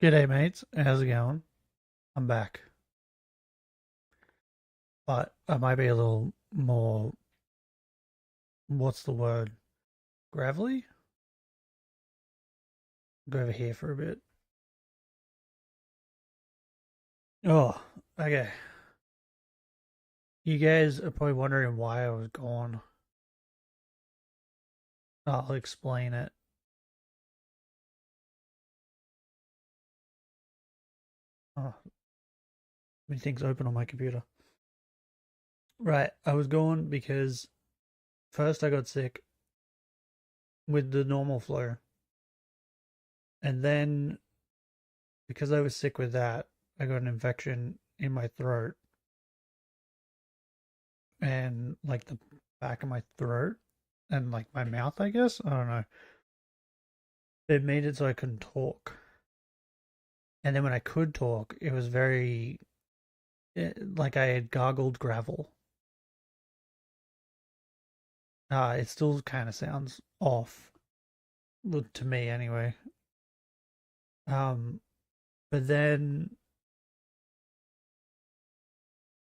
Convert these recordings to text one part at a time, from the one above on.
G'day mates, how's it going? I'm back. But I might be a little more, what's the word? Gravelly? Go over here for a bit. Oh, okay. You guys are probably wondering why I was gone. I'll explain it. Oh, many things open on my computer. Right, I was gone because first I got sick with the normal flu. And then because I was sick with that, I got an infection in my throat and like the back of my throat and like my mouth, I guess. I don't know. It made it so I couldn't talk. And then when I could talk, it was very like I had gargled gravel. It still kind of sounds off to me anyway. Um, but then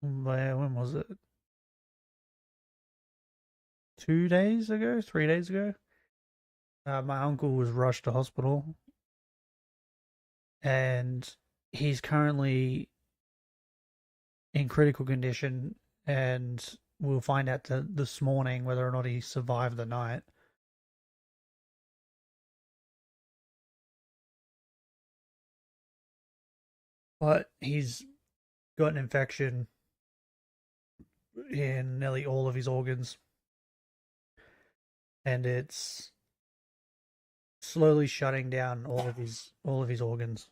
when was it? 2 days ago, 3 days ago, my uncle was rushed to hospital, and he's currently in critical condition, and we'll find out this morning whether or not he survived the night. But he's got an infection in nearly all of his organs, and it's slowly shutting down all of his organs.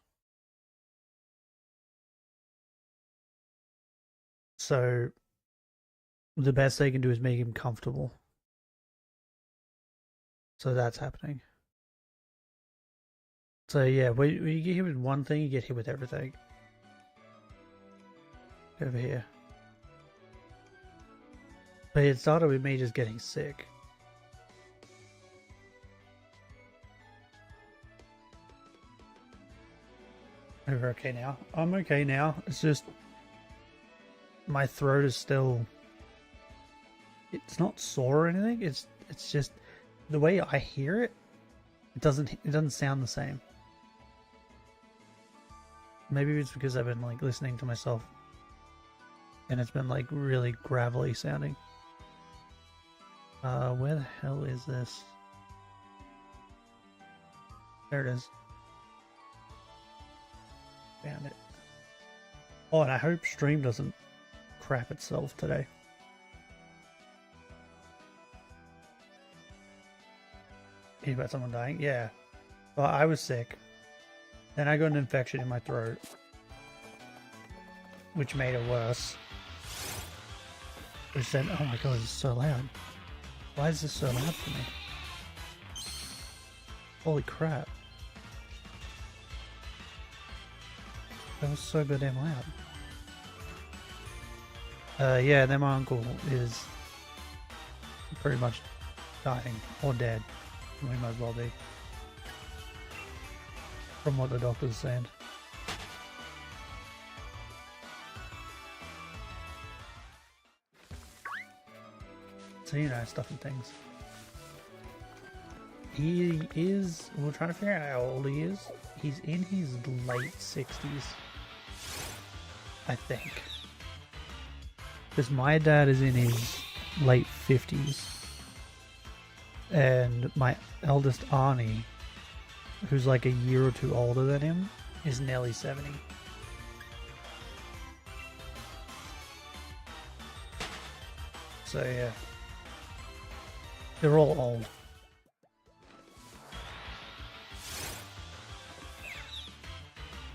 So the best they can do is make him comfortable. So that's happening. So yeah, when you get hit with one thing, you get hit with everything. Over here. But it started with me just getting sick. Over okay now. I'm okay now. It's just my throat is still. It's not sore or anything. It's just the way I hear it. It doesn't sound the same. Maybe it's because I've been like listening to myself, and it's been like really gravelly sounding. Where the hell is this? There it is. Found it. Oh, and I hope stream doesn't crap itself today. Hear about someone dying? Yeah. Well, I was sick. Then I got an infection in my throat, which made it worse. Which then, oh my god, it's so loud. Why is this so loud for me? Holy crap. That was so goddamn loud. Yeah, then my uncle is pretty much dying or dead. We might as well be. From what the doctor's saying. So, you know, stuff and things. He is, we're trying to figure out how old he is. He's in his late 60s. I think. Because my dad is in his late 50s. And my eldest Arnie, who's like a year or two older than him, is nearly 70. So yeah. They're all old.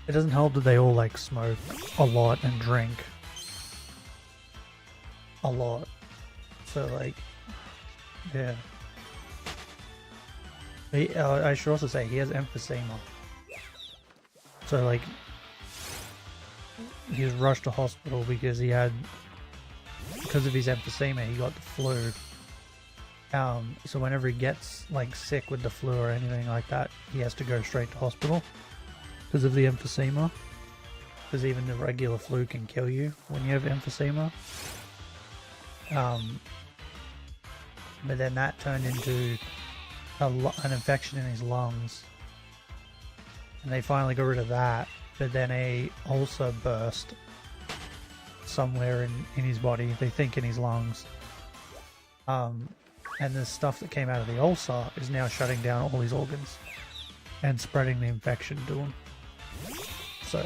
It doesn't help that they all like smoke a lot and drink a lot. So like, yeah. I should also say he has emphysema. So like, he was rushed to hospital because because of his emphysema, he got the flu. So whenever he gets like sick with the flu or anything like that, he has to go straight to hospital because of the emphysema. Because even the regular flu can kill you when you have emphysema. But then that turned into an infection in his lungs, and they finally got rid of that. But then a ulcer burst somewhere in his body. They think in his lungs. And the stuff that came out of the ulcer is now shutting down all his organs and spreading the infection to him. So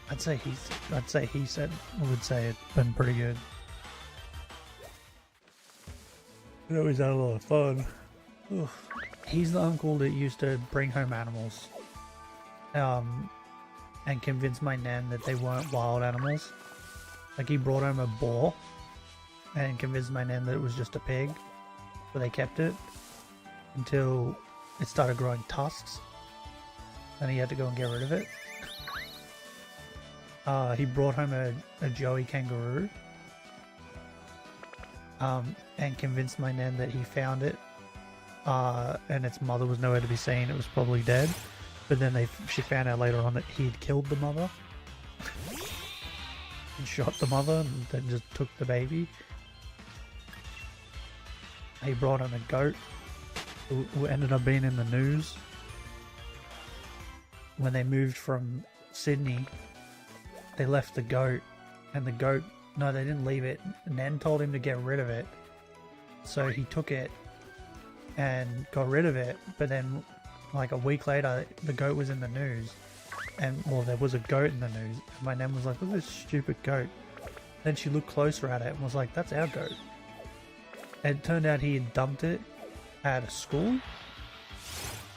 I'd say he would say it's been pretty good. We always had a lot of fun. Ugh. He's the uncle that used to bring home animals, and convince my nan that they weren't wild animals. Like, he brought home a boar and convinced my nan that it was just a pig, but they kept it until it started growing tusks, and he had to go and get rid of it. He brought home a joey kangaroo, and convinced my nan that he found it, and its mother was nowhere to be seen. It was probably dead. But then she found out later on that he'd killed the mother and shot the mother and then just took the baby. He brought home a goat who ended up being in the news. When they moved from Sydney, they left the goat, and the goat, no, they didn't leave it. Nan told him to get rid of it. So he took it and got rid of it, but then like a week later the goat was in the news, and well, there was a goat in the news, and my nan was like, look at this stupid goat. Then she looked closer at it and was like, that's our goat. And it turned out he had dumped it at a school,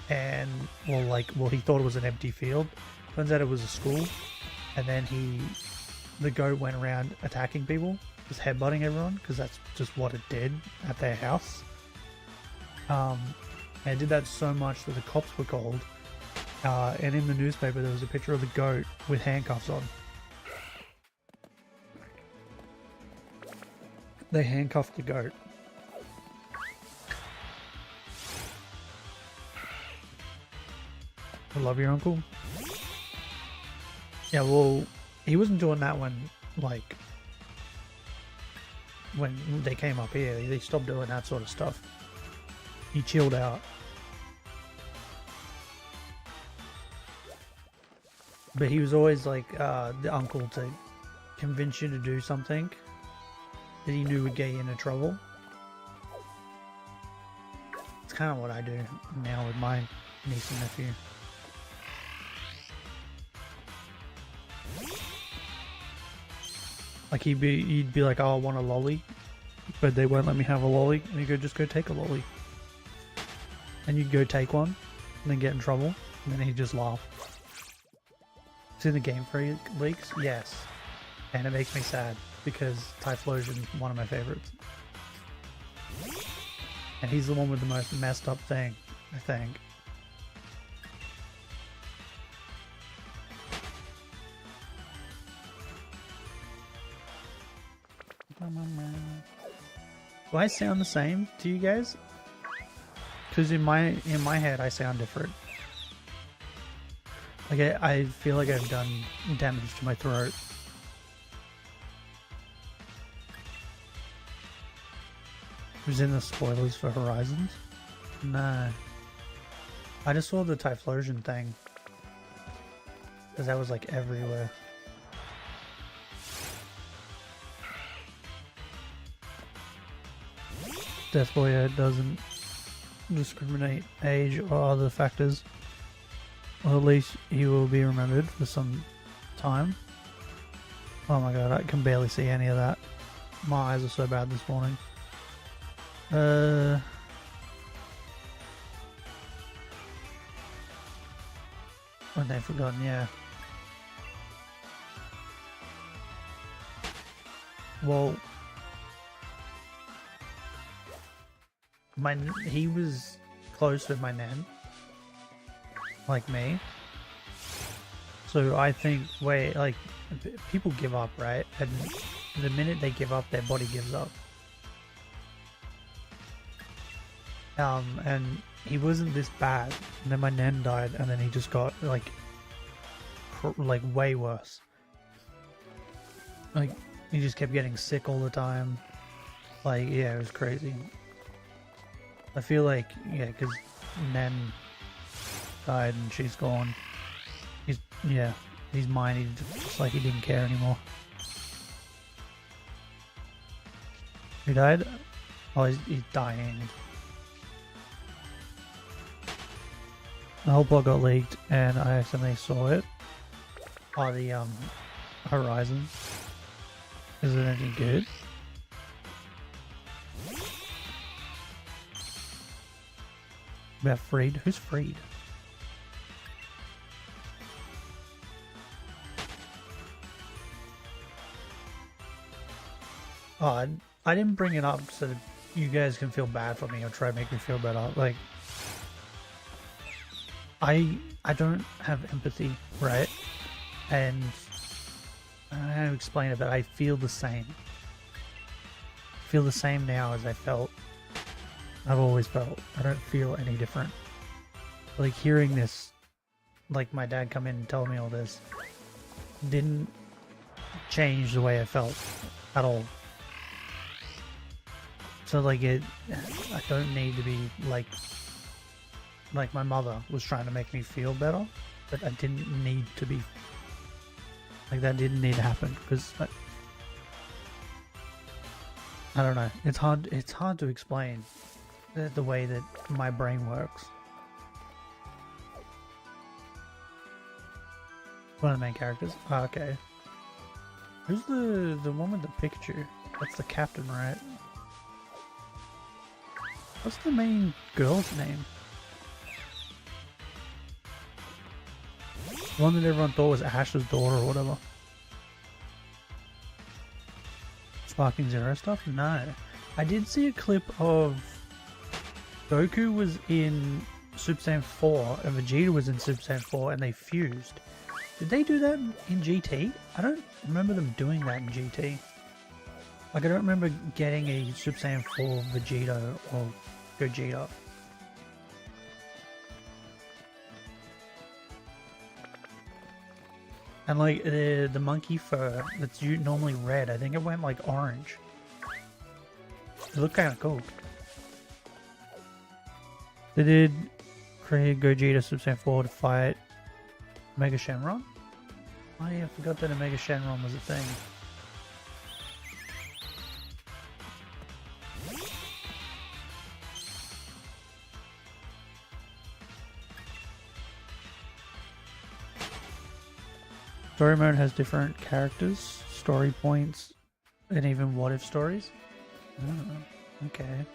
and he thought it was an empty field. Turns out it was a school, and then the goat went around attacking people, just headbutting everyone, because that's just what it did at their house. And it did that so much that the cops were called, and in the newspaper there was a picture of the goat with handcuffs on. They handcuffed the goat. I love your uncle. Yeah, well, he wasn't doing that when they came up here. They stopped doing that sort of stuff. He chilled out. But he was always like the uncle to convince you to do something that he knew would get you into trouble. It's kind of what I do now with my niece and nephew. Like he'd be like, oh, I want a lolly, but they won't let me have a lolly, and you go, just go take a lolly. And you'd go take one, and then get in trouble, and then he'd just laugh. See the Game Freak leaks? Yes. And it makes me sad, because Typhlosion's one of my favorites. And he's the one with the most messed up thing, I think. Do I sound the same to you guys? Because in my head I sound different. Like I feel like I've done damage to my throat. Was in the spoilers for Horizons? No. I just saw the Typhlosion thing. Because that was like everywhere. Deathboy doesn't discriminate age or other factors. Well, at least he will be remembered for some time. Oh my god, I can barely see any of that. My eyes are so bad this morning. When they've forgotten, yeah. Well, he was close with my nan, like me. So I think, people give up, right? And the minute they give up, their body gives up. And he wasn't this bad, and then my nan died, and then he just got like way worse. Like he just kept getting sick all the time. Like, yeah, it was crazy. I feel like, yeah, because Nen died and she's gone. He's mine. He's just like he didn't care anymore. Who died? Oh, he's dying. The whole plot got leaked and I accidentally saw it. Oh, the Horizon. Is it any good? About Freed? Who's Freed? Oh, I didn't bring it up so that you guys can feel bad for me or try to make me feel better. Like, I don't have empathy, right? And I don't know how to explain it, but I feel the same. I feel the same now as I felt. I've always felt. I don't feel any different. Like, hearing this, like my dad come in and tell me all this, didn't change the way I felt at all. So like I don't need to be like my mother was trying to make me feel better, but I didn't need to be like that. Didn't need to happen because I don't know. It's hard to explain the way that my brain works. One of the main characters. Oh, okay. Who's the one with the Pikachu? That's the captain, right? What's the main girl's name? The one that everyone thought was Ash's daughter or whatever. Sparking Zero stuff? No. I did see a clip of Goku was in Super Saiyan 4 and Vegeta was in Super Saiyan 4 and they fused. Did they do that in GT? I don't remember them doing that in GT. Like, I don't remember getting a Super Saiyan 4 Vegeta or Gogeta. And like the monkey fur that's normally red, I think it went like orange. It looked kind of cool. They did create Gogeta Super Saiyan 4 to fight Mega Shenron? Oh yeah, I forgot that a Mega Shenron was a thing. Story mode has different characters, story points, and even what if stories. Oh, okay.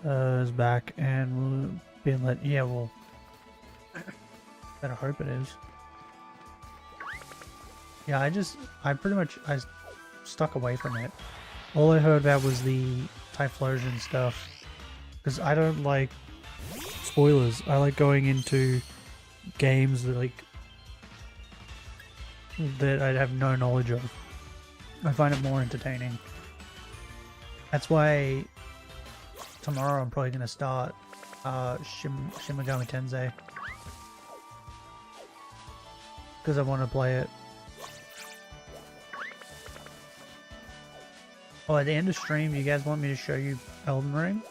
Is back and we'll be let. Yeah, well, better hope it is. Yeah, I pretty much stuck away from it. All I heard about was the Typhlosion stuff, because I don't like spoilers. I like going into games that I have no knowledge of. I find it more entertaining. That's why tomorrow I'm probably going to start Shin Megami Tensei, because I want to play it. Oh, at the end of stream, you guys want me to show you Elden Ring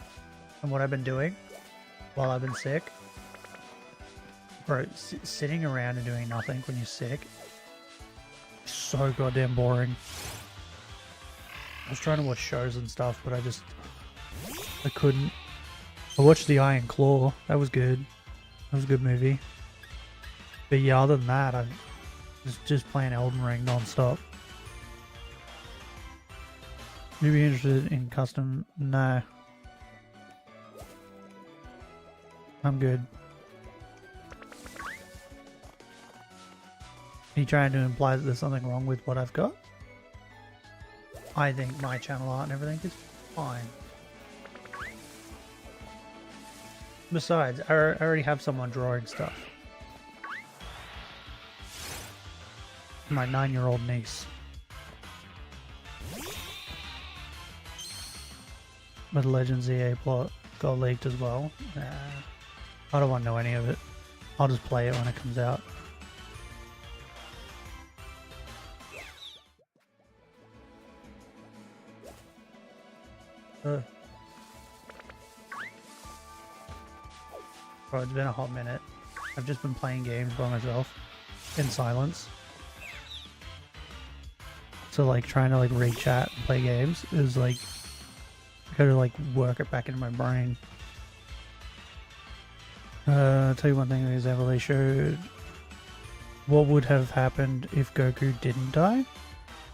and what I've been doing while I've been sick? Bro, sitting around and doing nothing when you're sick is so goddamn boring. I was trying to watch shows and stuff, but I couldn't. I watched The Iron Claw. That was good. That was a good movie. But yeah, other than that, I was just playing Elden Ring non-stop. You be interested in custom? No. I'm good. Are you trying to imply that there's something wrong with what I've got? I think my channel art and everything is fine. Besides, I already have someone drawing stuff. My 9-year-old niece. But Legends EA plot got leaked as well. Nah, I don't want to know any of it. I'll just play it when it comes out. Bro, it's been a hot minute. I've just been playing games by myself in silence. So like trying to like read chat and play games is like, I gotta like work it back into my brain. I'll tell you one thing, example, they showed what would have happened if Goku didn't die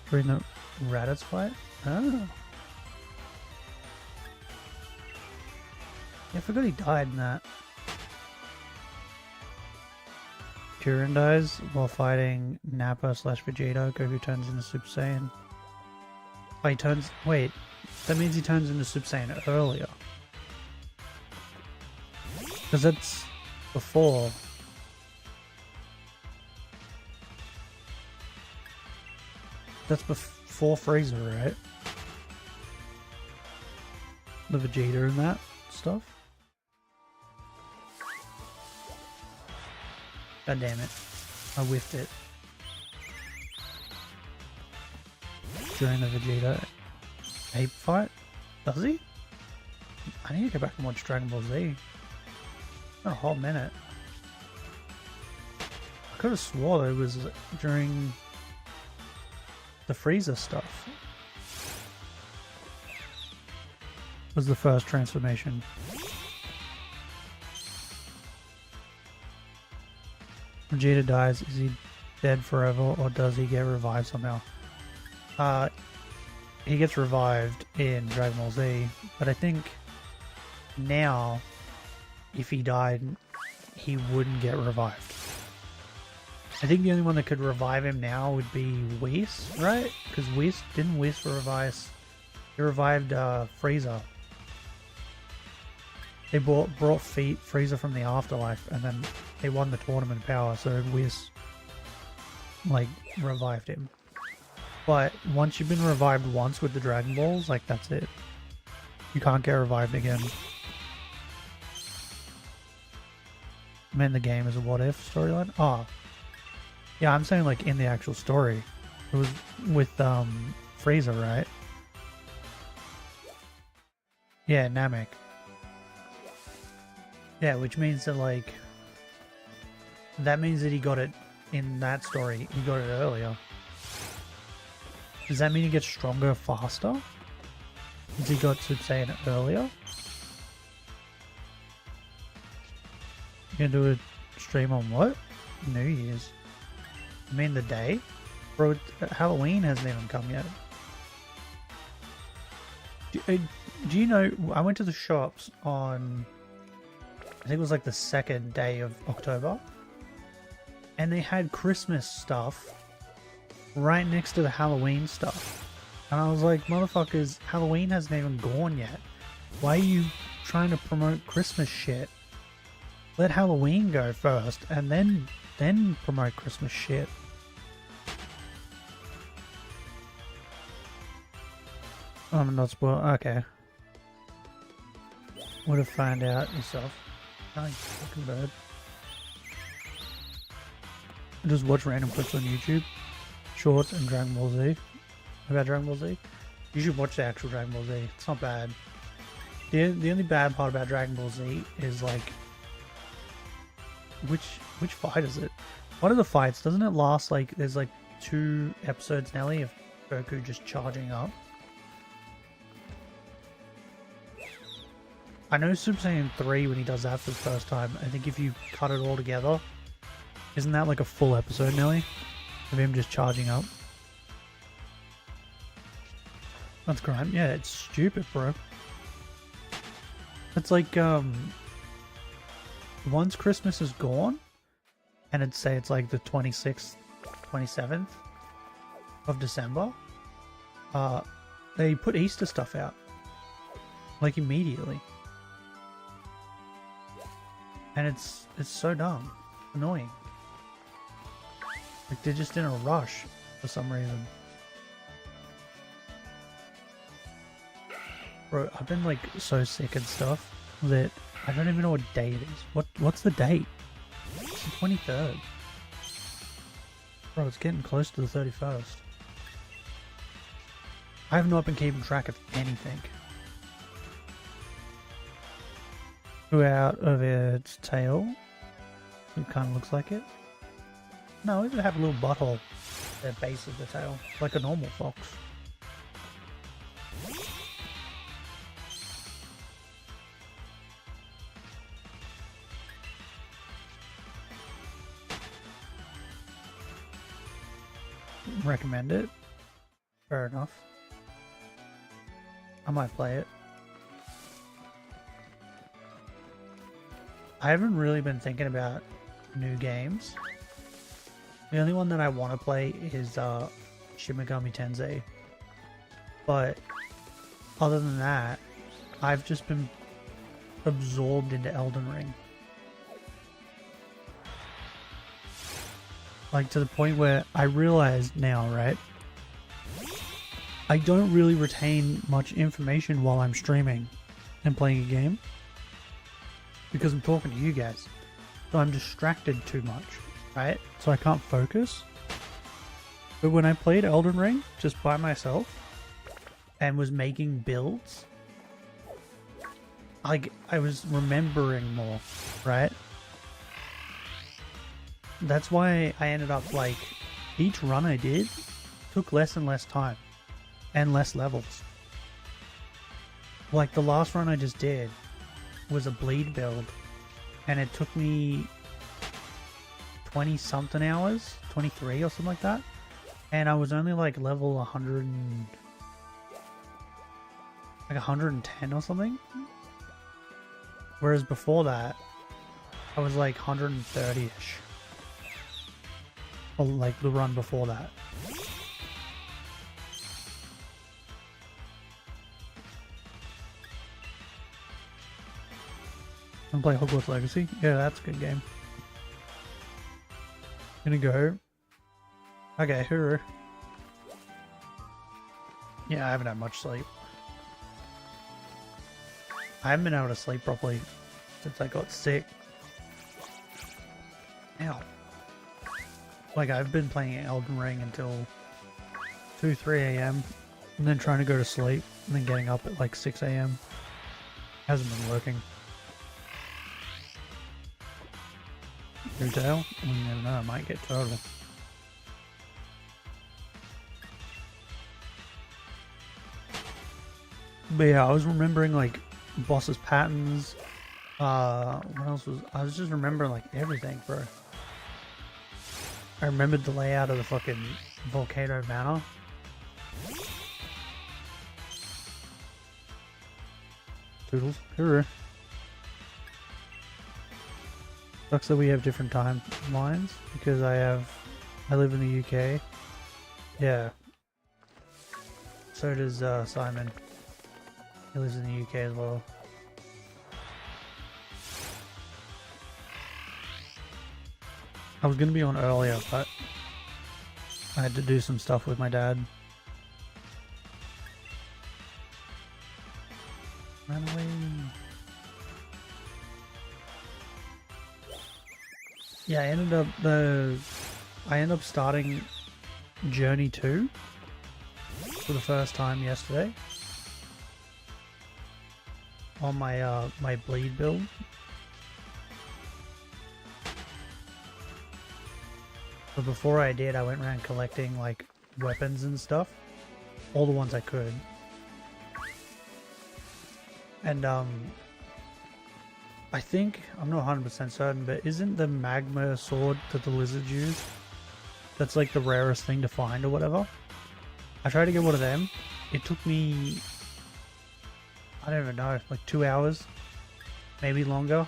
during the Raditz fight. Oh. Yeah, I forgot he died in that. Kuririn dies while fighting Nappa / Vegeta. Goku turns into Super Saiyan. Oh, he turns... Wait. That means he turns into Super Saiyan earlier. Because that's before. That's before Frieza, right? The Vegeta and that stuff. God damn it. I whiffed it. During the Vegeta ape fight? Does he? I need to go back and watch Dragon Ball Z. Not a whole minute. I could have swore it was during the Frieza stuff. Was the first transformation. Vegeta dies, is he dead forever or does he get revived somehow? He gets revived in Dragon Ball Z, but I think now if he died he wouldn't get revived. I think the only one that could revive him now would be Whis, right? Because didn't Whis revive? He revived Frieza. They brought Frieza from the afterlife, and then they won the tournament power, so Whis like revived him. But once you've been revived once with the Dragon Balls, like that's it. You can't get revived again. I mean, the game is a what if storyline. Oh, yeah, I'm saying like in the actual story, it was with Frieza, right? Yeah, Namek. Yeah, which means that like that means that he got it in that story. He got it earlier. Does that mean he gets stronger faster? Because he got Super Saiyan earlier? You gonna do a stream on what? New Year's. I mean the day? Bro, Halloween hasn't even come yet. Do you know, I went to the shops on, I think it was like the second day of October, and they had Christmas stuff right next to the Halloween stuff. And I was like, motherfuckers, Halloween hasn't even gone yet. Why are you trying to promote Christmas shit? Let Halloween go first, and then promote Christmas shit. I'm not spoiled. Okay. Would have found out yourself. Oh, you fucking bird. Just watch random clips on YouTube. Shorts and Dragon Ball Z. About Dragon Ball Z? You should watch the actual Dragon Ball Z. It's not bad. The only bad part about Dragon Ball Z is like which fight is it? One of the fights, doesn't it last like there's like 2 episodes Nelly of Goku just charging up? I know Super Saiyan 3 when he does that for the first time. I think if you cut it all together, isn't that like a full episode, Nelly? Of him just charging up? That's crime. Yeah, it's stupid, bro. It's like, once Christmas is gone, and it'd say it's like the 26th, 27th of December, they put Easter stuff out. Like immediately. And it's so dumb. Annoying. Like they're just in a rush for some reason. Bro, I've been like so sick and stuff that I don't even know what day it is. What's the date? It's the 23rd. Bro, it's getting close to the 31st. I have not been keeping track of anything. Grew out of its tail. It kind of looks like it. No, it doesn't have a little butthole at the base of the tail, like a normal fox. Recommend it. Fair enough. I might play it. I haven't really been thinking about new games. The only one that I want to play is Shin Tensei. But other than that, I've just been absorbed into Elden Ring. Like to the point where I realize now, right? I don't really retain much information while I'm streaming and playing a game. Because I'm talking to you guys. So I'm distracted too much, right? So I can't focus. But when I played Elden Ring just by myself and was making builds, I was remembering more, right? That's why I ended up like, each run I did took less and less time and less levels. Like the last run I just did was a bleed build and it took me 20 something hours, 23 or something like that, and I was only like level 100 and, like 110 or something, whereas before that I was like 130ish, or like the run before that. And play Hogwarts Legacy? Yeah, that's a good game. Gonna go. Okay, hooroo. Yeah, I haven't had much sleep. I haven't been able to sleep properly since I got sick. Ow. Like, I've been playing Elden Ring until 2, 3 a.m. and then trying to go to sleep and then getting up at like 6 a.m. Hasn't been working. Your tail? You never know, I might get turtle. But yeah, I was remembering like bosses' patterns. What else was I was just remembering like everything, bro. I remembered the layout of the fucking Volcano Manor. Toodles. Hooroo. Sucks that we have different timelines because I live in the UK. Yeah. So does Simon. He lives in the UK as well. I was gonna be on earlier, but I had to do some stuff with my dad. Run away. Yeah, I ended up starting Journey 2 for the first time yesterday on my my bleed build. But before I did, I went around collecting like weapons and stuff, all the ones I could. And I think, I'm not 100% certain, but isn't the magma sword that the lizards use, that's like the rarest thing to find or whatever? I tried to get one of them. It took me, I don't even know, like 2 hours, maybe longer,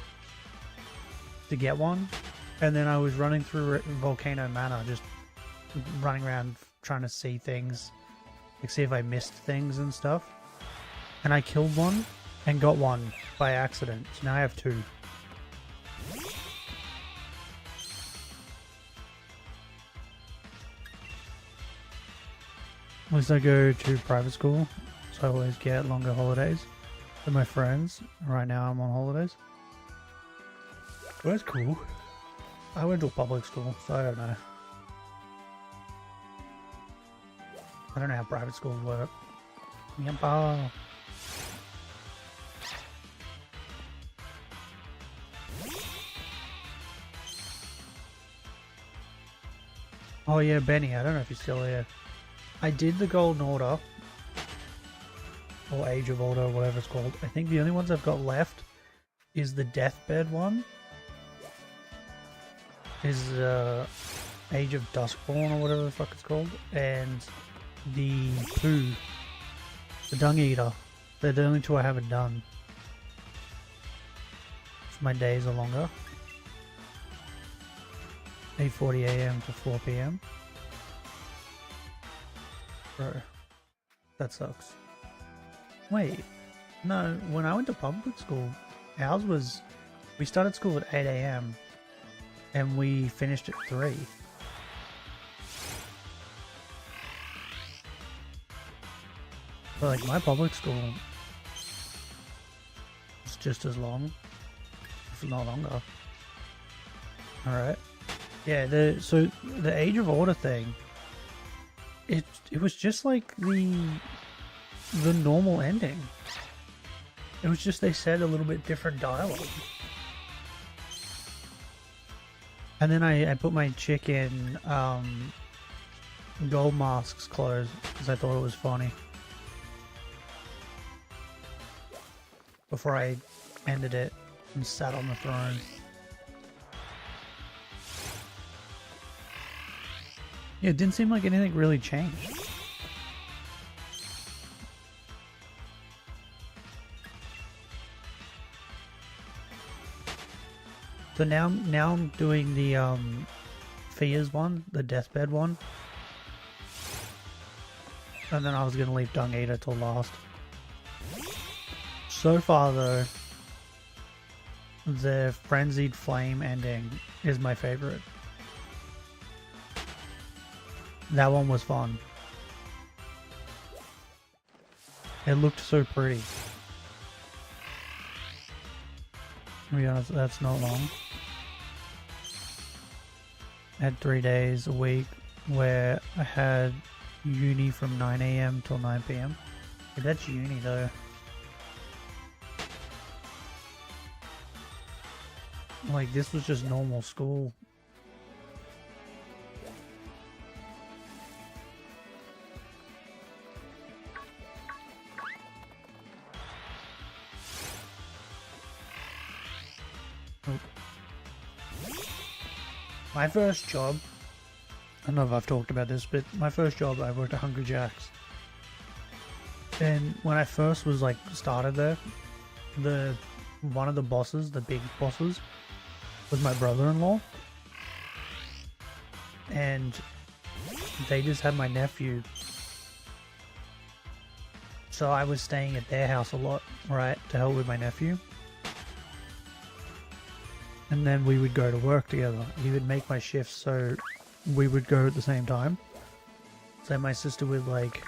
to get one. And then I was running through Volcano Manor, just running around trying to see things, like see if I missed things and stuff. And I killed one and got one by accident, so now I have 2. At least I go to private school, so I always get longer holidays than my friends. Right now I'm on holidays. Well, that's cool. I went to a public school, so I don't know. I don't know how private schools work. Yampa. Oh yeah, Benny, I don't know if he's still here. I did the Golden Order, or Age of Order, or whatever it's called. I think the only ones I've got left is the Deathbed one, is Age of Duskborn, or whatever the fuck it's called, and the Pooh, the Dung Eater. They're the only two I haven't done. So my days are longer. 8:40 AM to 4 PM. Bro, that sucks. Wait, no, when I went to public school, ours was, we started school at 8 AM and we finished at 3. But like my public school is just as long, if not longer. Alright. Yeah, so the Age of Order thing, it was just like the normal ending. It was just they said a little bit different dialogue. And then I put my chick in Gold Mask's clothes because I thought it was funny. Before I ended it and sat on the throne. Yeah, it didn't seem like anything really changed. So now I'm doing the Fears one, the Deathbed one. And then I was gonna leave Dung Eater till last. So far though, the Frenzied Flame ending is my favorite. That one was fun. It looked so pretty. To be honest, that's not long. I had 3 days a week where I had uni from 9 AM till 9 PM. Yeah, that's uni though. Like, this was just normal school. My first job, I don't know if I've talked about this, but my first job, I worked at Hungry Jack's. And when I first was like started there, one of the bosses, the big bosses, was my brother-in-law. And they just had my nephew. So I was staying at their house a lot, right, to help with my nephew. And then we would go to work together. He would make my shifts so we would go at the same time. So my sister would like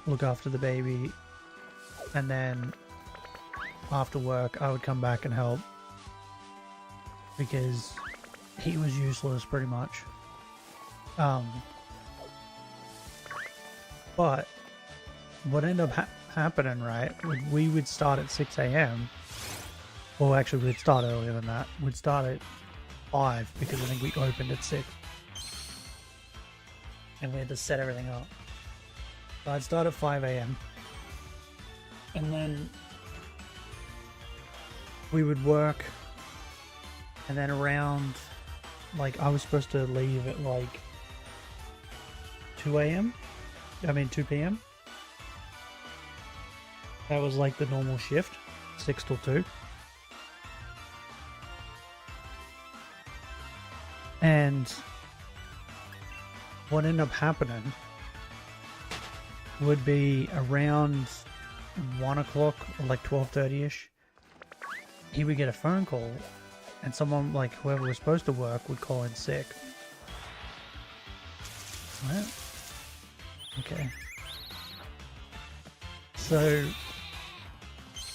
look after the baby, and then after work I would come back and help because he was useless pretty much. But what ended up happening, right, we would start at 6 AM. Well, actually, we'd start earlier than that. We'd start at 5 because I think we opened at 6. And we had to set everything up. So I'd start at 5 AM. And then we would work. And then around, like, I was supposed to leave at like 2 AM. I mean 2 PM. That was like the normal shift, 6 till 2. And what ended up happening would be around 1 o'clock or like 12:30ish. He would get a phone call, and someone, like whoever was supposed to work, would call in sick. What? Okay. So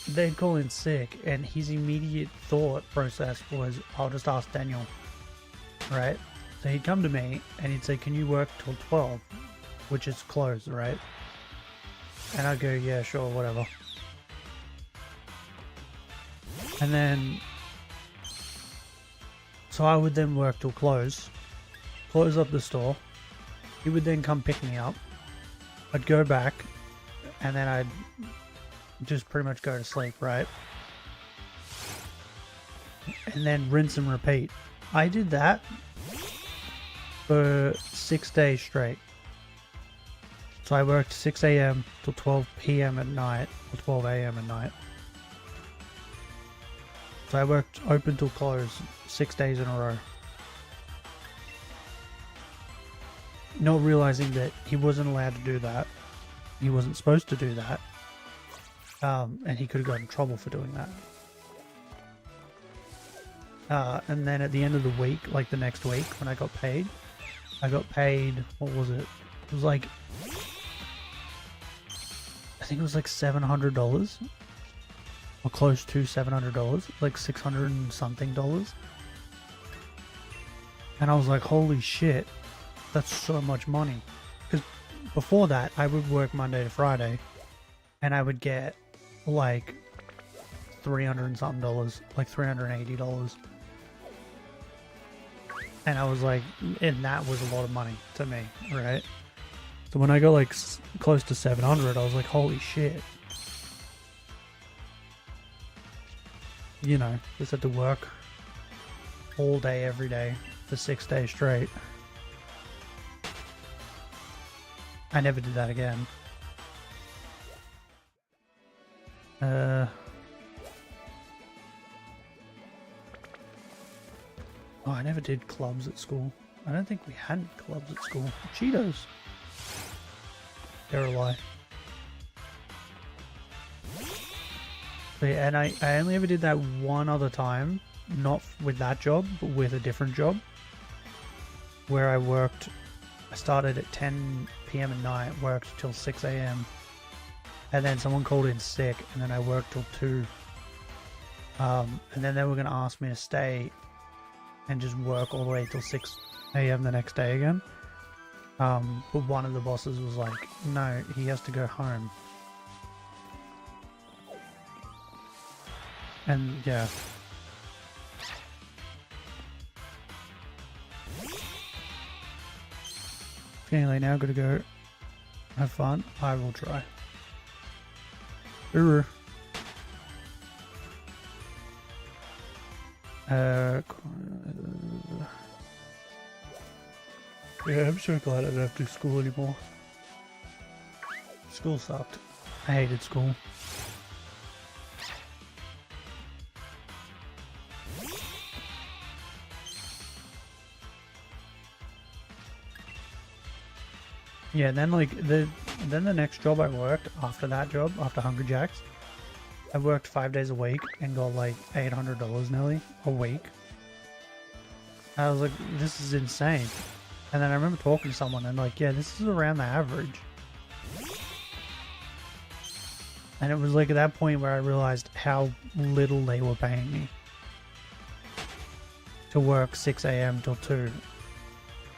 they'd call in sick, and his immediate thought process was, I'll just ask Daniel. Right? So he'd come to me and he'd say, can you work till 12? Which is closed, right? And I'd go, yeah, sure, whatever. And then, so I would then work till close, close up the store. He would then come pick me up. I'd go back, and then I'd just pretty much go to sleep, right? And then rinse and repeat. I did that for 6 days straight. So I worked 6 a.m. till 12 p.m. at night, or 12 a.m. at night. So I worked open till close 6 days in a row. Not realizing that he wasn't allowed to do that. He wasn't supposed to do that. And he could have gotten in trouble for doing that. And then at the end of the week, like the next week when I got paid, what was it? It was like, I think it was like $700 or close to $700, like 600 and something dollars. And I was like, holy shit, that's so much money. Because before that, I would work Monday to Friday and I would get like 300 and something dollars, like $380. And I was like, and that was a lot of money to me, right? So when I got like close to 700, I was like, holy shit. You know, just had to work all day, every day for 6 days straight. I never did that again. Oh, I never did clubs at school. I don't think we had clubs at school. Cheetos. They're a lie. But yeah, and I only ever did that one other time. Not with that job, but with a different job. Where I worked, I started at 10 p.m. at night, worked till 6 a.m. And then someone called in sick, and then I worked till 2. And then they were going to ask me to stay and just work all the way till 6 a.m. the next day again. But one of the bosses was like, no, he has to go home. And yeah. Anyway, now gotta go have fun. I will try. Yeah, I'm so glad I don't have to do school anymore. School sucked. I hated school. Yeah, and then like the next job I worked after that job, after Hungry Jack's, I worked 5 days a week and got like $800 nearly a week. I was like, this is insane. And then I remember talking to someone and like, yeah, this is around the average. And it was like at that point where I realized how little they were paying me to work 6 a.m. till 2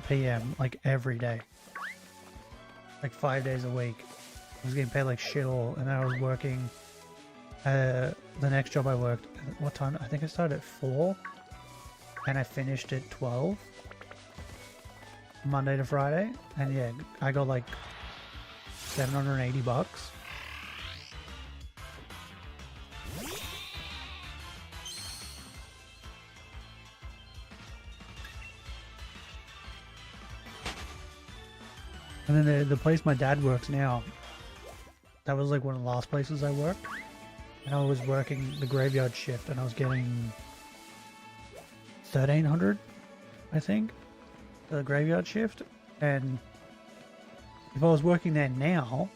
p.m. like every day. Like 5 days a week. I was getting paid like shit all, and then I was working the next job I worked, what time? I think I started at 4 and I finished at 12 Monday to Friday, and yeah, I got like $780. And then the place my dad works now, that was like one of the last places I worked. And I was working the graveyard shift and I was getting 1,300, I think, for the graveyard shift. And if I was working there now,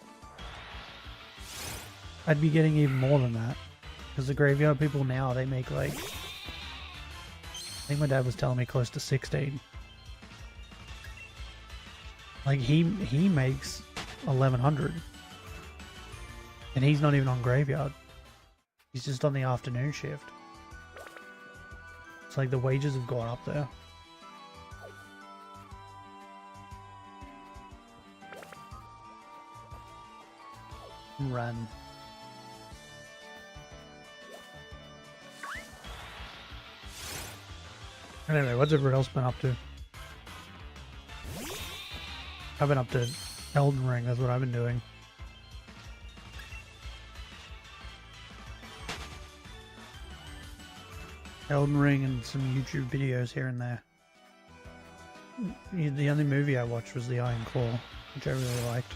I'd be getting even more than that. Because the graveyard people now, they make like, I think my dad was telling me close to 16. Like he makes 1,100, and he's not even on graveyard. He's just on the afternoon shift. It's like the wages have gone up there. Run. Anyway, what's everyone else been up to? I've been up to Elden Ring, that's what I've been doing. Elden Ring and some YouTube videos here and there. The only movie I watched was The Iron Claw, which I really liked.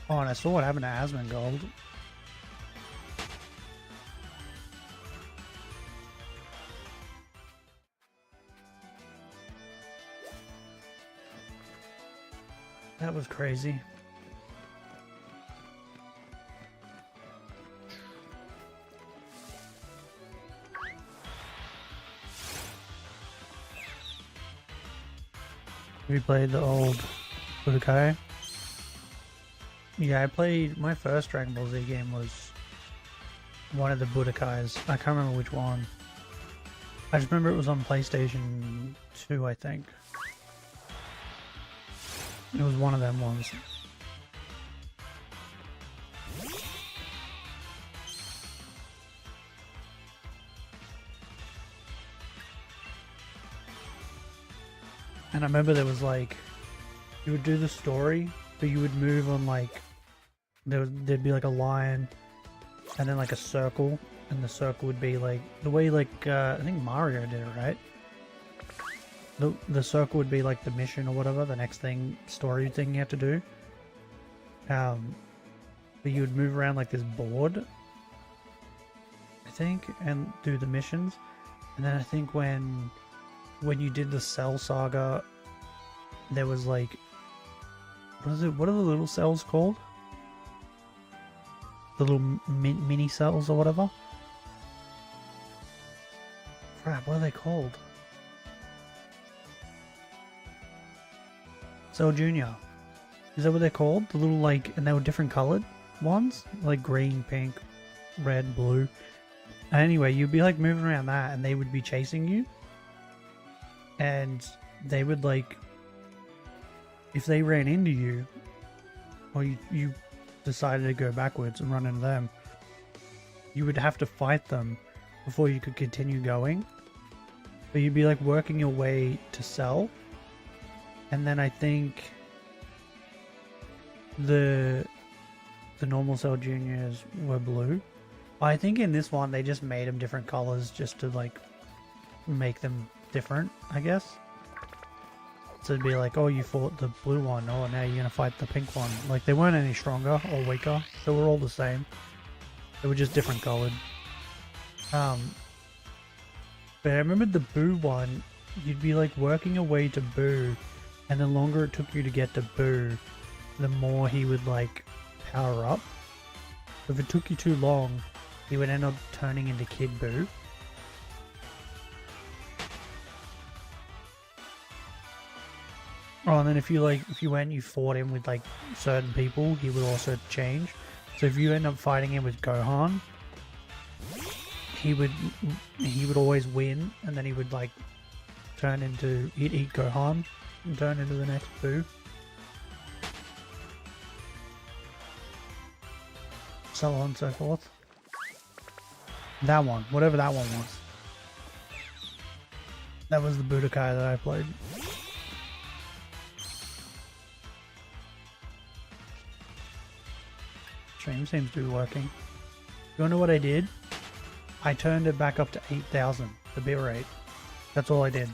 Oh, and I saw what happened to Asmongold. That was crazy. We played the old Budokai. Yeah, I played my first Dragon Ball Z game was one of the Budokais. I can't remember which one. I just remember it was on PlayStation 2, I think. It was one of them ones. And I remember there was like, you would do the story, but you would move on like, there'd be like a line, and then like a circle, and the circle would be like, the way like, I think Mario did it, right? The circle would be like the mission or whatever, the next thing, story thing you have to do. But you would move around like this board, I think, and do the missions. And then I think when you did the Cell Saga, there was like, what are the little cells called? The little mini cells or whatever? Crap, what are they called? Cell Junior. Is that what they're called? The little like, and they were different colored ones? Like green, pink, red, blue. And anyway, you'd be like moving around that and they would be chasing you. And they would like, if they ran into you, or you decided to go backwards and run into them, you would have to fight them before you could continue going. But you'd be like working your way to Cell. And then I think the normal Cell Juniors were blue. I think in this one they just made them different colors just to like make them different, I guess. So it'd be like, oh, you fought the blue one, oh, now you're gonna fight the pink one. Like, they weren't any stronger or weaker, they were all the same. They were just different colored. But I remember the Boo one, you'd be like working your way to Boo, and the longer it took you to get to Boo, the more he would like power up. If it took you too long, he would end up turning into Kid Boo. Oh, and then if you went and you fought him with like certain people, he would also change. So if you end up fighting him with Gohan, he would always win, and then he would like turn into, he'd eat Gohan and turn into the next Boo. So on and so forth. That one, whatever that one was. That was the Budokai that I played. Stream seems to be working. You wanna know what I did? I turned it back up to 8,000, the bitrate. That's all I did.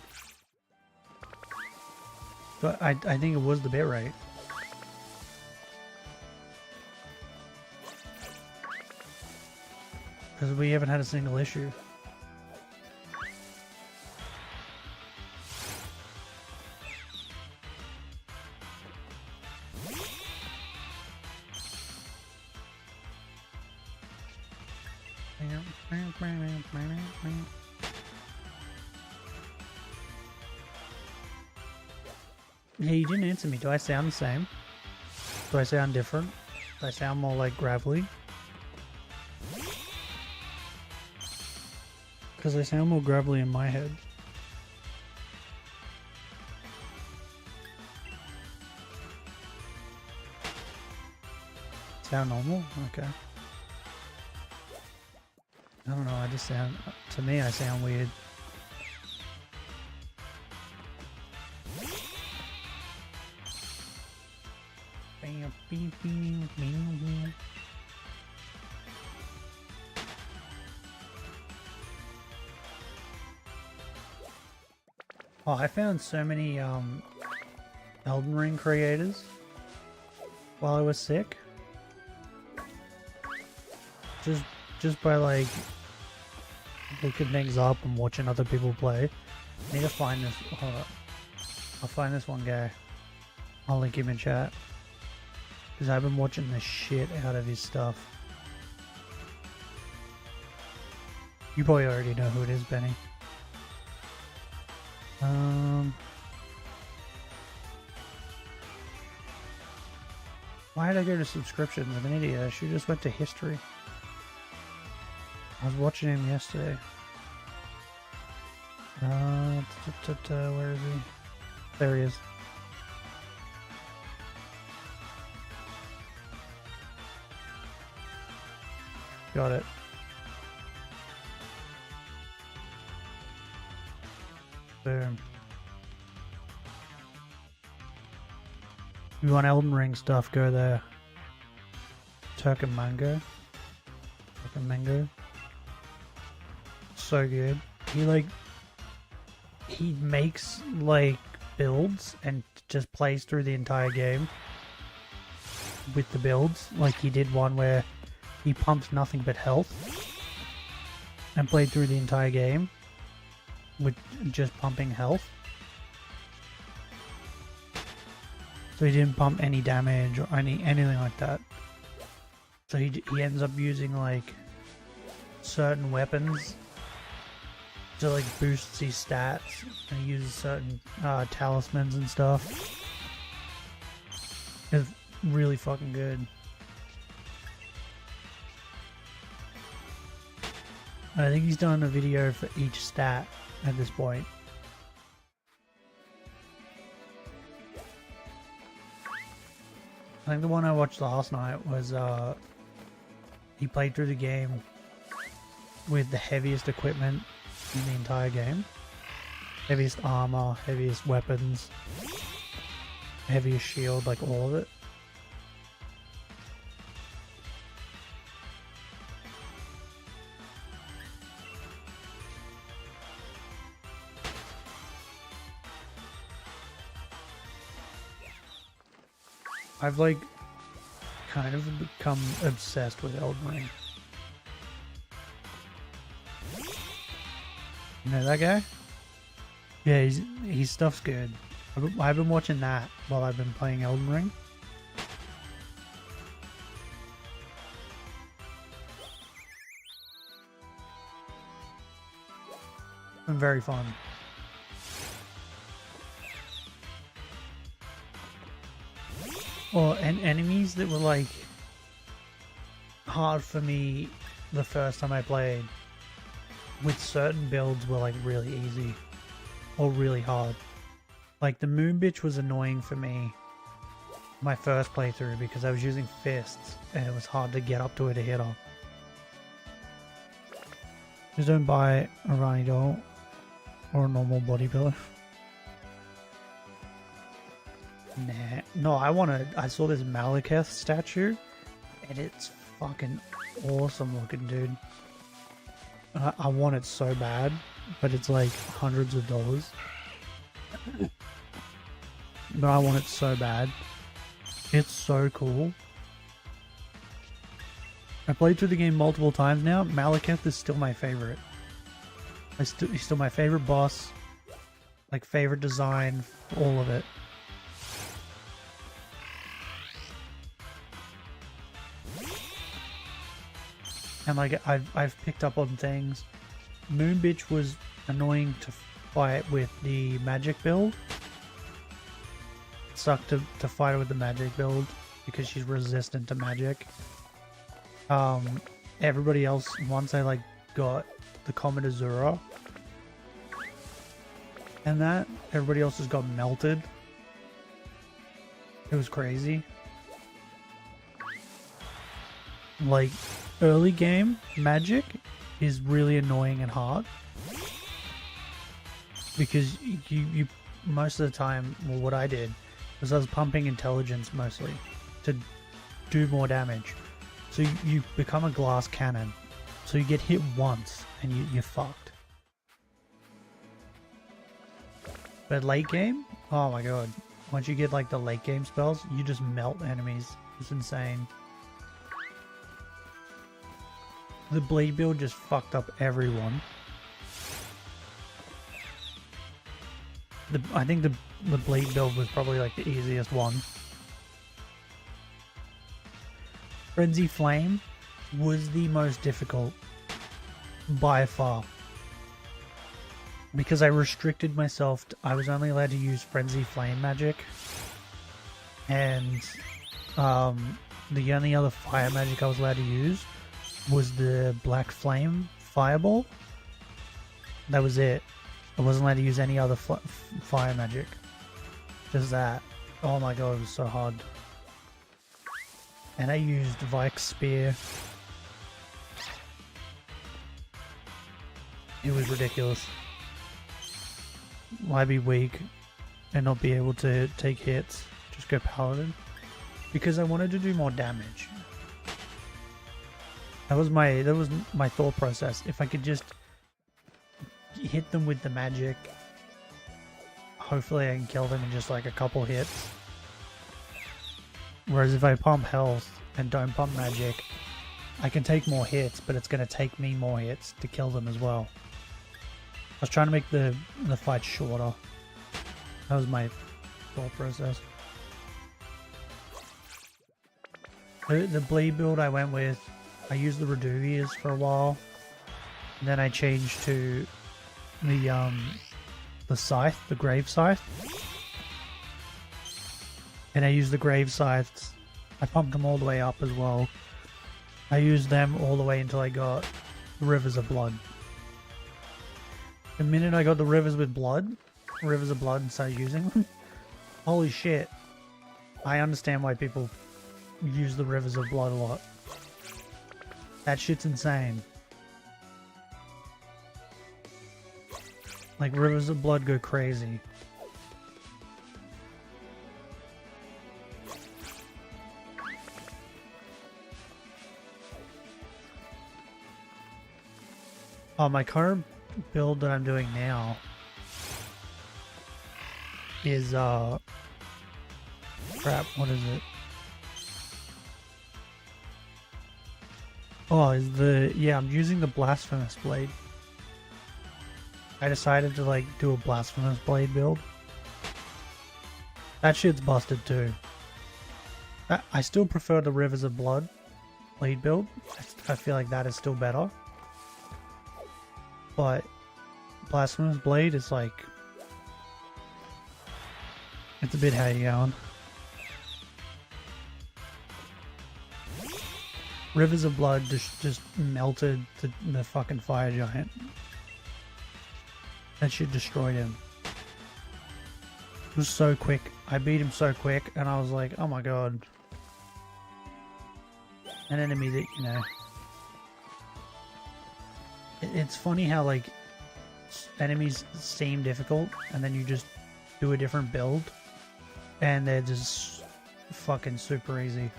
So I think it was the bitrate. Because we haven't had a single issue. Hey, you didn't answer me. Do I sound the same? Do I sound different? Do I sound more like gravelly? Because I sound more gravelly in my head. Sound normal? Okay. I don't know, I just sound, to me I sound weird. Oh, I found so many Elden Ring creators while I was sick. Just by like looking things up and watching other people play. I need to find this. Hold up. I'll find this one guy. I'll link him in chat. Because I've been watching the shit out of his stuff. You probably already know who it is, Benny. Why did I go to subscriptions? I'm an idiot. I should just went to history. I was watching him yesterday. Where is he? There he is. Got it. Boom. If you want Elden Ring stuff, go there. Turk and Mango. So good. He makes like builds and just plays through the entire game with the builds. Like he did one where he pumps nothing but health and played through the entire game with just pumping health. So he didn't pump any damage or anything like that. So he ends up using like certain weapons to like boost his stats, and he uses certain talismans and stuff. It's really fucking good. I think he's done a video for each stat at this point. I think the one I watched last night was he played through the game with the heaviest equipment in the entire game. Heaviest armor, heaviest weapons, heaviest shield, like all of it. I've like kind of become obsessed with Elden Ring. You know that guy? Yeah, his stuff's good. I've been watching that while I've been playing Elden Ring. It's been very fun. Or enemies that were like hard for me the first time I played, with certain builds were like really easy or really hard. Like the moon bitch was annoying for me my first playthrough because I was using fists and it was hard to get up to her to hit her. Just don't buy a Rani doll or a normal bodybuilder. Nah, no, I saw this Malekith statue and it's fucking awesome looking, dude. I want it so bad, but it's like hundreds of dollars. But I want it so bad. It's so cool. I played through the game multiple times now. Malekith is still my favorite. He's still my favorite boss. Like favorite design, all of it. And like I've picked up on things. Moon Bitch was annoying to fight with the magic build. It sucked to fight her with the magic build because she's resistant to magic. Everybody else, once I like got the Comet Azura and that, everybody else just got melted. It was crazy. Like early game magic is really annoying and hard. Because you most of the time, well, what I did was I was pumping intelligence mostly to do more damage. So you become a glass cannon. So you get hit once and you're fucked. But late game, oh my god. Once you get like the late game spells, you just melt enemies. It's insane. The blade build just fucked up everyone. I think the blade build was probably like the easiest one. Frenzy Flame was the most difficult by far. Because I restricted myself, I was only allowed to use Frenzy Flame magic. And the only other fire magic I was allowed to use was the Black Flame Fireball. That was it. I wasn't allowed to use any other fire magic. Just that. Oh my god, it was so hard. And I used Vike's Spear. It was ridiculous. Why be weak and not be able to take hits? Just go Paladin. Because I wanted to do more damage. That was my thought process. If I could just hit them with the magic, hopefully I can kill them in just like a couple hits. Whereas if I pump health and don't pump magic, I can take more hits, but it's going to take me more hits to kill them as well. I was trying to make the fight shorter. That was my thought process. The bleed build I went with, I used the Reduvias for a while. And then I changed to the Scythe, the Grave Scythe. And I used the Grave Scythes. I pumped them all the way up as well. I used them all the way until I got the Rivers of Blood. The minute I got the Rivers of Blood and started using them, holy shit. I understand why people use the Rivers of Blood a lot. That shit's insane. Like, Rivers of Blood go crazy. Oh, my current build that I'm doing now is, crap, what is it? Oh, I'm using the Blasphemous Blade. I decided to, like, do a Blasphemous Blade build. That shit's busted too. I still prefer the Rivers of Blood Blade build. I feel like that is still better. But Blasphemous Blade is like, it's a bit how you going. Rivers of Blood just melted the fucking fire giant. That shit destroyed him. It was so quick. I beat him so quick, and I was like, oh my god. An enemy that, you know... It's funny how, like, enemies seem difficult, and then you just do a different build, and they're just fucking super easy.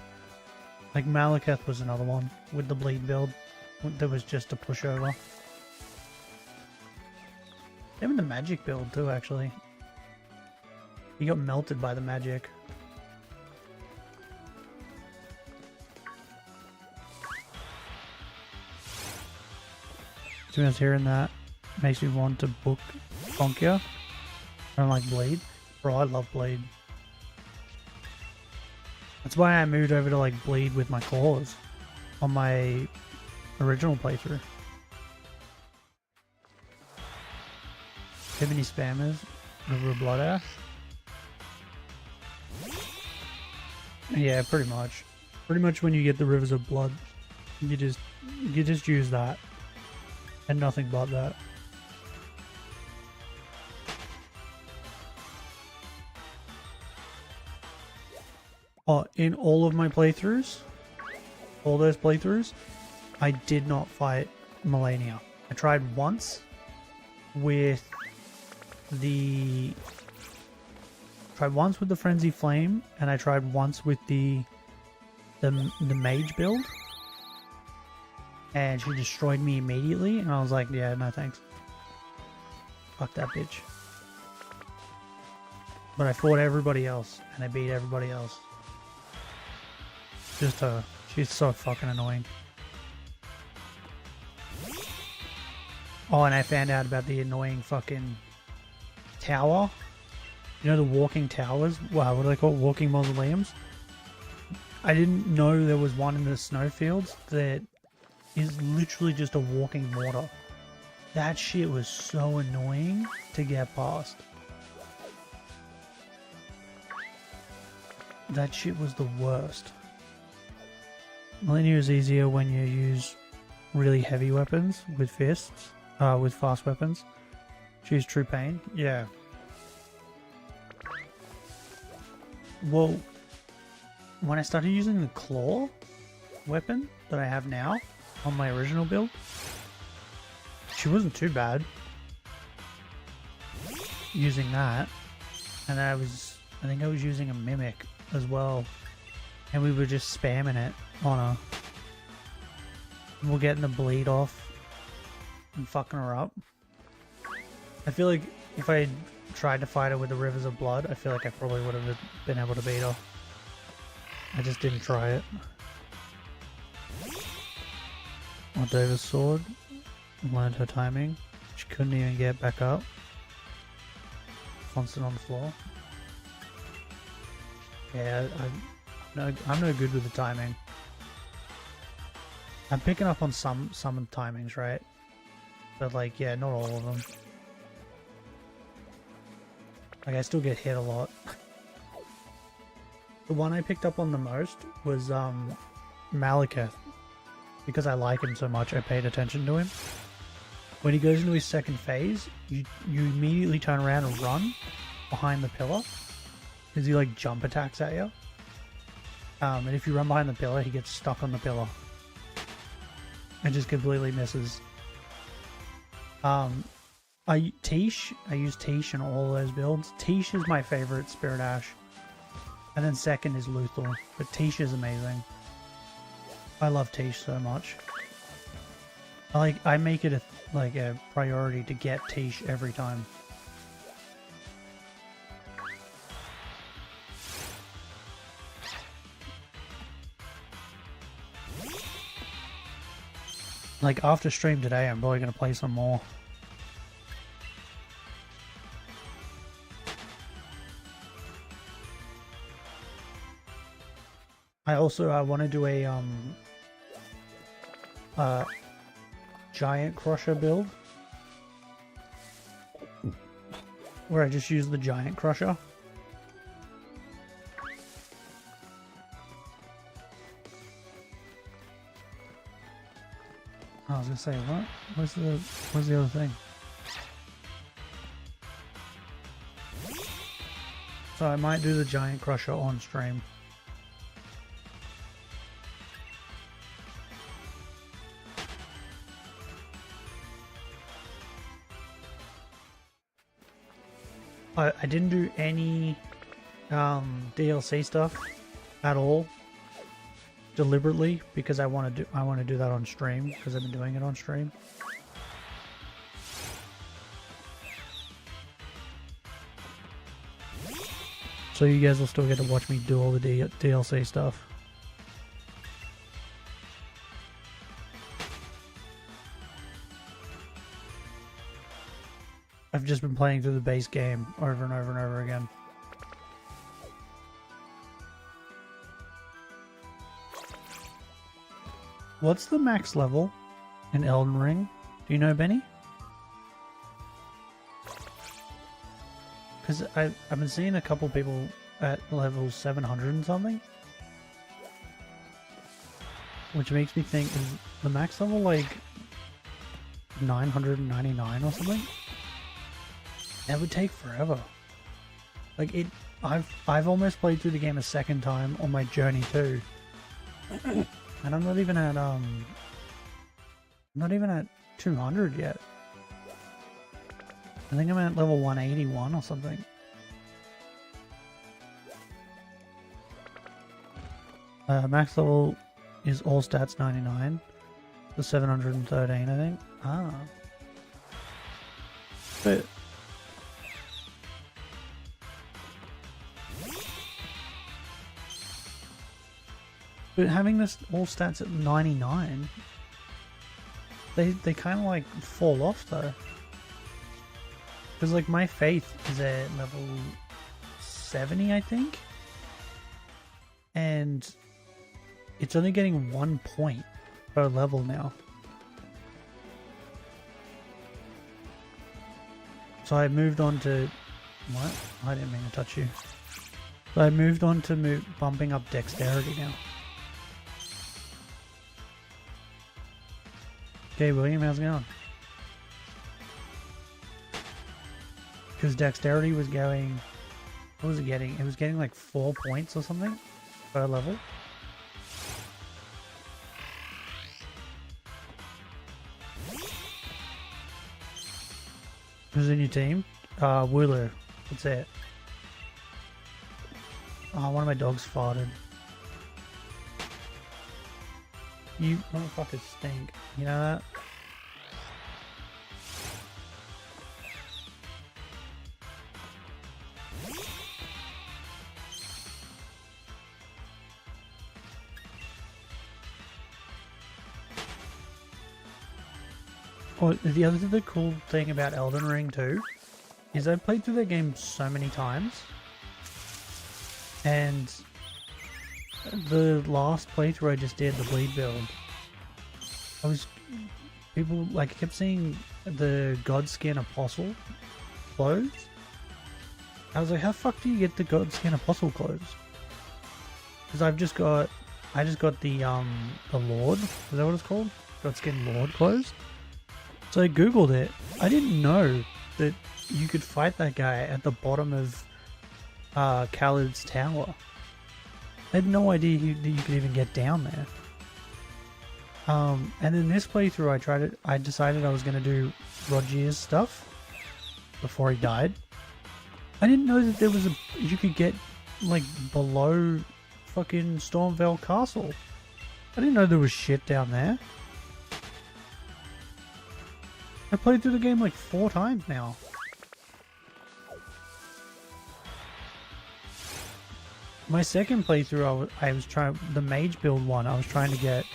Like, Malekith was another one, with the bleed build, that was just a pushover. Even the magic build, too, actually. He got melted by the magic. So I was hearing that, makes me want to book Conkia. I don't like Blade. Bro, I love Blade. That's why I moved over to like Bleed with my claws on my original playthrough. Have any spammers over a Blood Ash? Yeah, pretty much. Pretty much when you get the Rivers of Blood, you just use that. And nothing but that. Oh, in all of my playthroughs, all those playthroughs, I did not fight Millennia. I tried once with the Frenzy Flame, and I tried once with the Mage build, and she destroyed me immediately, and I was like, yeah, no thanks. Fuck that bitch. But I fought everybody else, and I beat everybody else. Just her. She's so fucking annoying. Oh, and I found out about the annoying fucking tower. You know the walking towers? Wow, what do they call it? Walking mausoleums? I didn't know there was one in the snowfields that is literally just a walking mortar. That shit was so annoying to get past. That shit was the worst. Millennia is easier when you use really heavy weapons with fists, with fast weapons. Choose true pain. Yeah. Well, when I started using the claw weapon that I have now on my original build, she wasn't too bad using that. And I think I was using a mimic as well, and we were just spamming it on her. We're getting the bleed off and fucking her up. I feel like if I tried to fight her with the Rivers of Blood, I feel like I probably would have been able to beat her. I just didn't try it. David's sword learned her timing. She couldn't even get back up. Constant on the floor. Yeah, I'm no good with the timing. I'm picking up on some of the timings, right? But like, yeah, not all of them. Like, I still get hit a lot. The one I picked up on the most was Malekith. Because I like him so much, I paid attention to him. When he goes into his second phase, you immediately turn around and run behind the pillar. Because he like jump attacks at you. And if you run behind the pillar, he gets stuck on the pillar. And just completely misses. I use Tiche in all those builds. Tiche is my favorite Spirit Ash. And then second is Luthor. But Tiche is amazing. I love Tiche so much. I make it a priority to get Tiche every time. Like, after stream today, I'm probably going to play some more. I want to do a Giant Crusher build. Where I just use the Giant Crusher. I was gonna say, what? What's the other thing? So I might do the Giant Crusher on stream. I didn't do any DLC stuff at all. Deliberately, because I want to do that on stream, because I've been doing it on stream. So you guys will still get to watch me do all the DLC stuff. I've just been playing through the base game over and over and over again. What's the max level in Elden Ring? Do you know, Benny? Because I've been seeing a couple people at level 700 and something. Which makes me think, is the max level like 999 or something? That would take forever. Like I've almost played through the game a second time on my journey too. And I'm not even at not even at 200 yet. I think I'm at level 181 or something. Max level is all stats 99. The 713, I think. Ah. But having this all stats at 99, they kind of like fall off though. Because like my faith is at level 70, I think. And it's only getting 1 point per level now. So I moved on to... What? I didn't mean to touch you. So I moved on to bumping up dexterity now. Okay, William, how's it going? Because dexterity was going... What was it getting? It was getting like 4 points or something per level. Who's in your team? Wooloo. What's that? Oh, one of my dogs farted. You motherfuckers stink. You know that? Oh, the other cool thing about Elden Ring too is I've played through that game so many times, and the last playthrough I just did, the bleed build, people like kept seeing the Godskin Apostle clothes. I was like, how the fuck do you get the Godskin Apostle clothes? Because I just got the Lord, is that what it's called? Godskin Lord clothes. So I googled it. I didn't know that you could fight that guy at the bottom of Khalid's tower. I had no idea that you could even get down there. And in this playthrough, I decided I was going to do Roger's stuff before he died. I didn't know that you could get like below fucking Stormvale Castle. I didn't know there was shit down there. I played through the game like 4 times now. My second playthrough, I was trying the mage build one. I was trying to get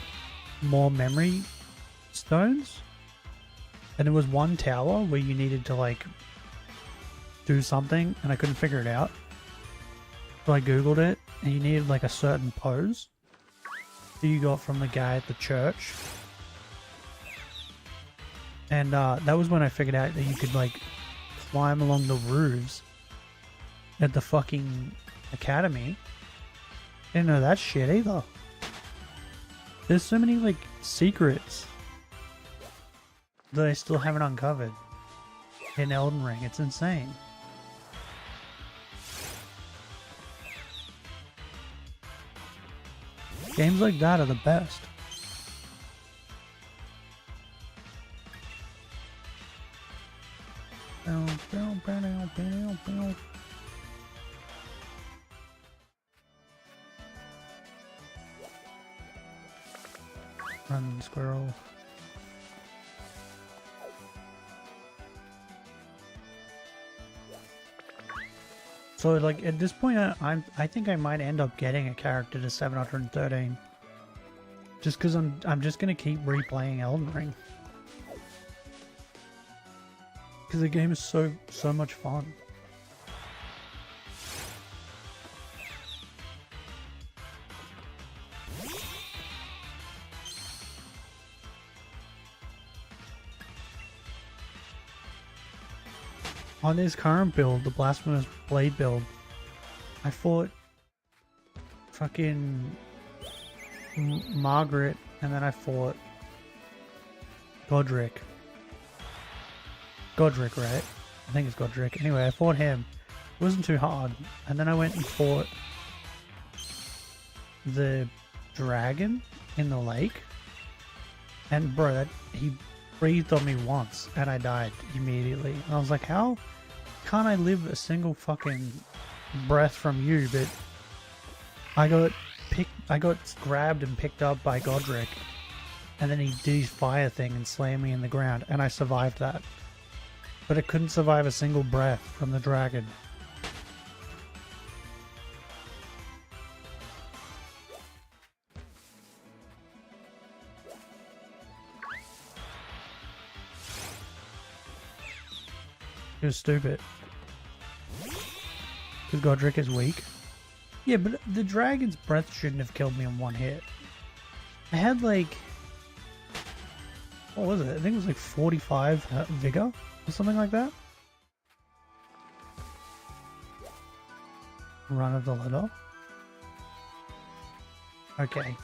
more memory stones, and there was one tower where you needed to like do something, and I couldn't figure it out. So I googled it, and you needed like a certain pose that you got from the guy at the church. And that was when I figured out that you could like climb along the roofs at the fucking academy. Didn't know that shit either. There's so many like secrets that I still haven't uncovered in Elden Ring. It's insane. Games like that are the best. Run, squirrel. So like at this point, I think I might end up getting a character to 713, just because I'm just gonna keep replaying Elden Ring. Because the game is so much fun. On this current build, the Blasphemous Blade build, I fought fucking Margaret, and then I fought Godric. Godric, right? I think it's Godric. Anyway, I fought him. It wasn't too hard. And then I went and fought the dragon in the lake. And bro, that he breathed on me once and I died immediately. And I was like, how can't I live a single fucking breath from you? But I got grabbed and picked up by Godric, and then he did his fire thing and slammed me in the ground, and I survived that. But I couldn't survive a single breath from the dragon. It was stupid. Because Godric is weak. Yeah, but the dragon's breath shouldn't have killed me in one hit. I had like... what was it? I think it was like 45 vigor or something like that. Run of the litter. Okay.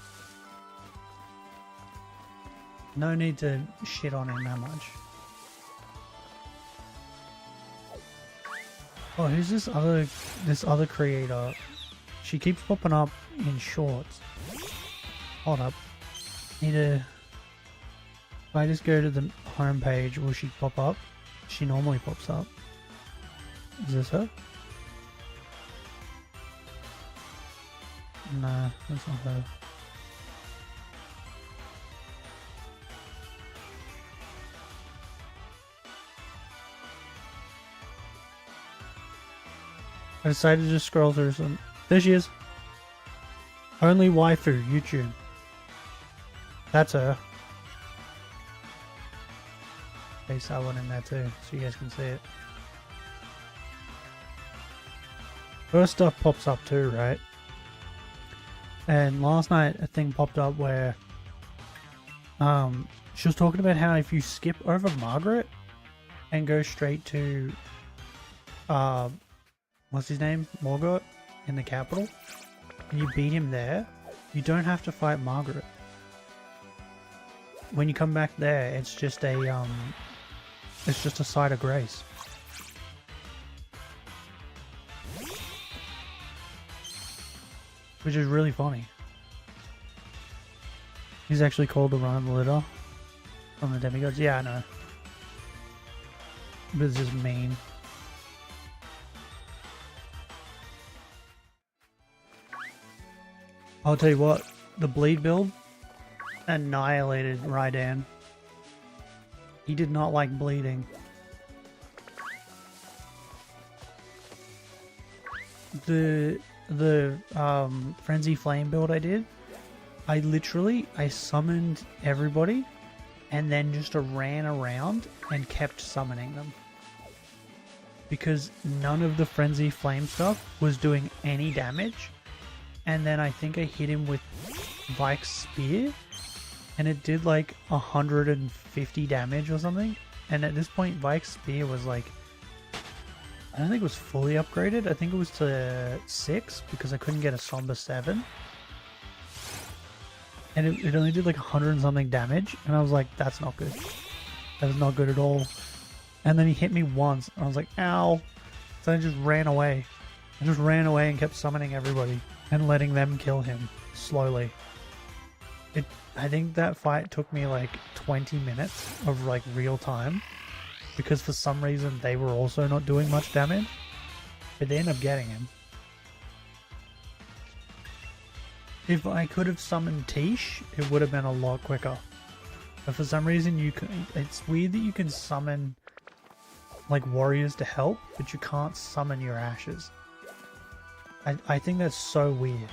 No need to shit on him that much. Oh, who's this other creator? She keeps popping up in shorts. Hold up. Need to... if I just go to the home page, will she pop up? She normally pops up. Is this her? Nah, that's not her. I decided to just scroll through some. There she is. Only waifu, YouTube. That's her. Paste that one in there too, so you guys can see it. Her stuff pops up too, right? And last night a thing popped up where she was talking about how if you skip over Margaret and go straight to what's his name? Morgott in the capital, and you beat him there, you don't have to fight Margaret. When you come back there, it's just a site of grace. Which is really funny. He's actually called the Run of the Litter from the demigods. Yeah, I know. But it's just mean. I'll tell you what, the bleed build annihilated Raidan. He did not like bleeding. The Frenzy Flame build I did, I summoned everybody and then just ran around and kept summoning them. Because none of the Frenzy Flame stuff was doing any damage. And then I think I hit him with Vike's Spear, and it did like 150 damage or something. And at this point, Vike's Spear was like, I don't think it was fully upgraded. I think it was to 6 because I couldn't get a Somber 7. And it only did like 100 and something damage. And I was like, that's not good. That is not good at all. And then he hit me once. And I was like, ow. So I just ran away. I just ran away and kept summoning everybody and letting them kill him slowly. I think that fight took me like 20 minutes of like real time, because for some reason they were also not doing much damage, but they ended up getting him. If I could have summoned Tish, it would have been a lot quicker. But for some reason it's weird that you can summon like warriors to help, but you can't summon your ashes. I think that's so weird.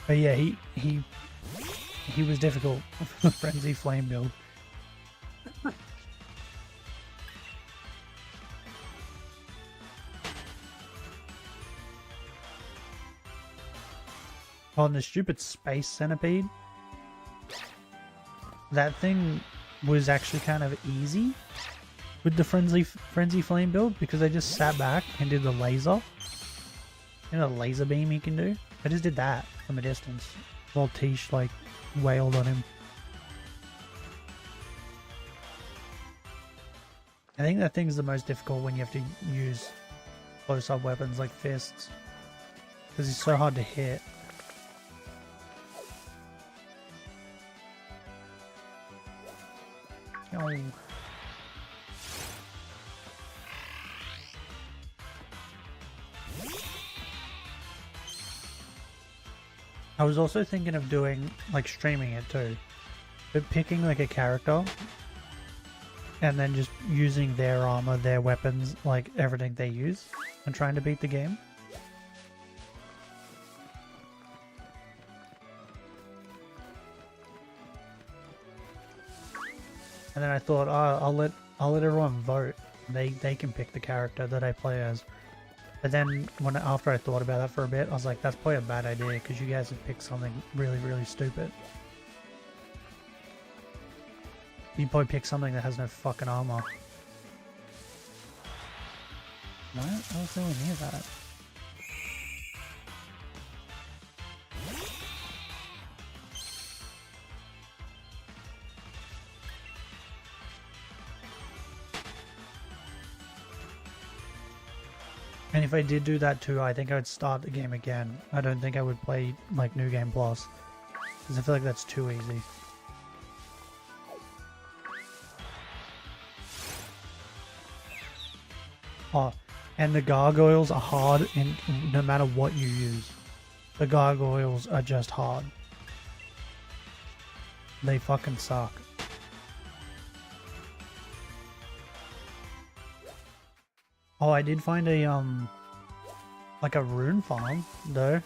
But yeah, he was difficult for the Frenzy Flame build. On the stupid Space Centipede, that thing was actually kind of easy with the Frenzy Flame build, because I just sat back and did the laser. You know, the laser beam he can do? I just did that from a distance while Tish like wailed on him. I think that thing's the most difficult when you have to use close-up weapons like fists, because he's so hard to hit. I was also thinking of doing, like, streaming it too. But picking, like, a character and then just using their armor, their weapons, like, everything they use and trying to beat the game. And then I thought, oh, I'll let everyone vote. They can pick the character that I play as. But then after I thought about that for a bit, I was like, that's probably a bad idea because you guys would pick something really, really stupid. You'd probably pick something that has no fucking armor. What? I was nowhere near that. And if I did do that too, I think I would start the game again. I don't think I would play, like, New Game Plus. Because I feel like that's too easy. Oh, and the gargoyles are hard no matter what you use. The gargoyles are just hard. They fucking suck. Oh, I did find a, like a rune farm, though.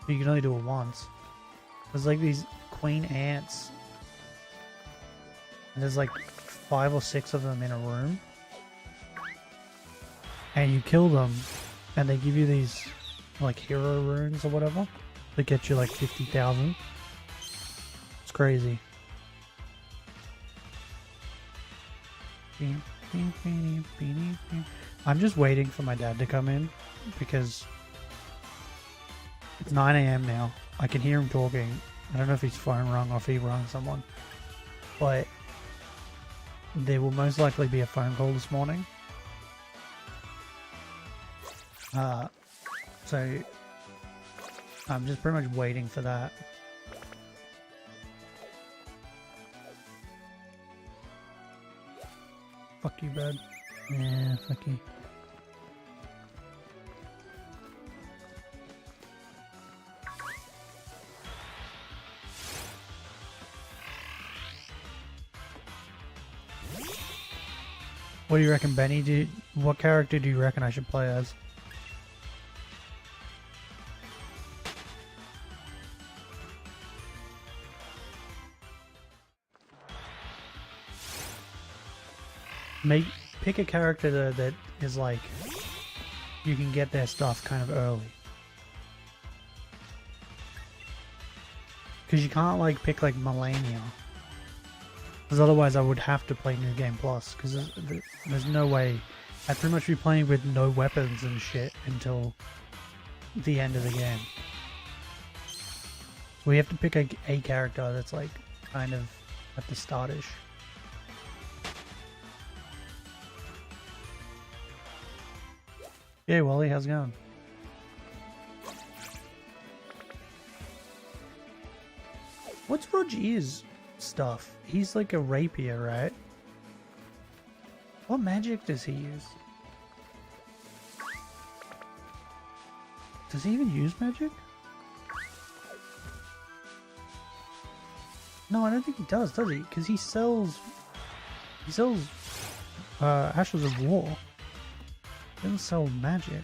But you can only do it once. There's like these queen ants. And there's like 5 or 6 of them in a room. And you kill them, and they give you these, like, hero runes or whatever. That get you like 50,000. It's crazy. I'm just waiting for my dad to come in because it's 9 AM now. I can hear him talking. I don't know if his phone rung or if he rung someone. But there will most likely be a phone call this morning. So I'm just pretty much waiting for that. Fuck you, bud. Yeah, fuck you. What do you reckon, Benny? What character do you reckon I should play as? Pick a character that is like, you can get their stuff kind of early. Because you can't like pick like Melania. Because otherwise I would have to play New Game Plus. Because there's no way. I'd pretty much be playing with no weapons and shit until the end of the game. So we have to pick a character that's like kind of at the start-ish. Hey Wally, how's it going? What's Roger's stuff? He's like a rapier, right? What magic does he use? Does he even use magic? No, I don't think he does he? Because he sells Ashes of War. He doesn't sell magic.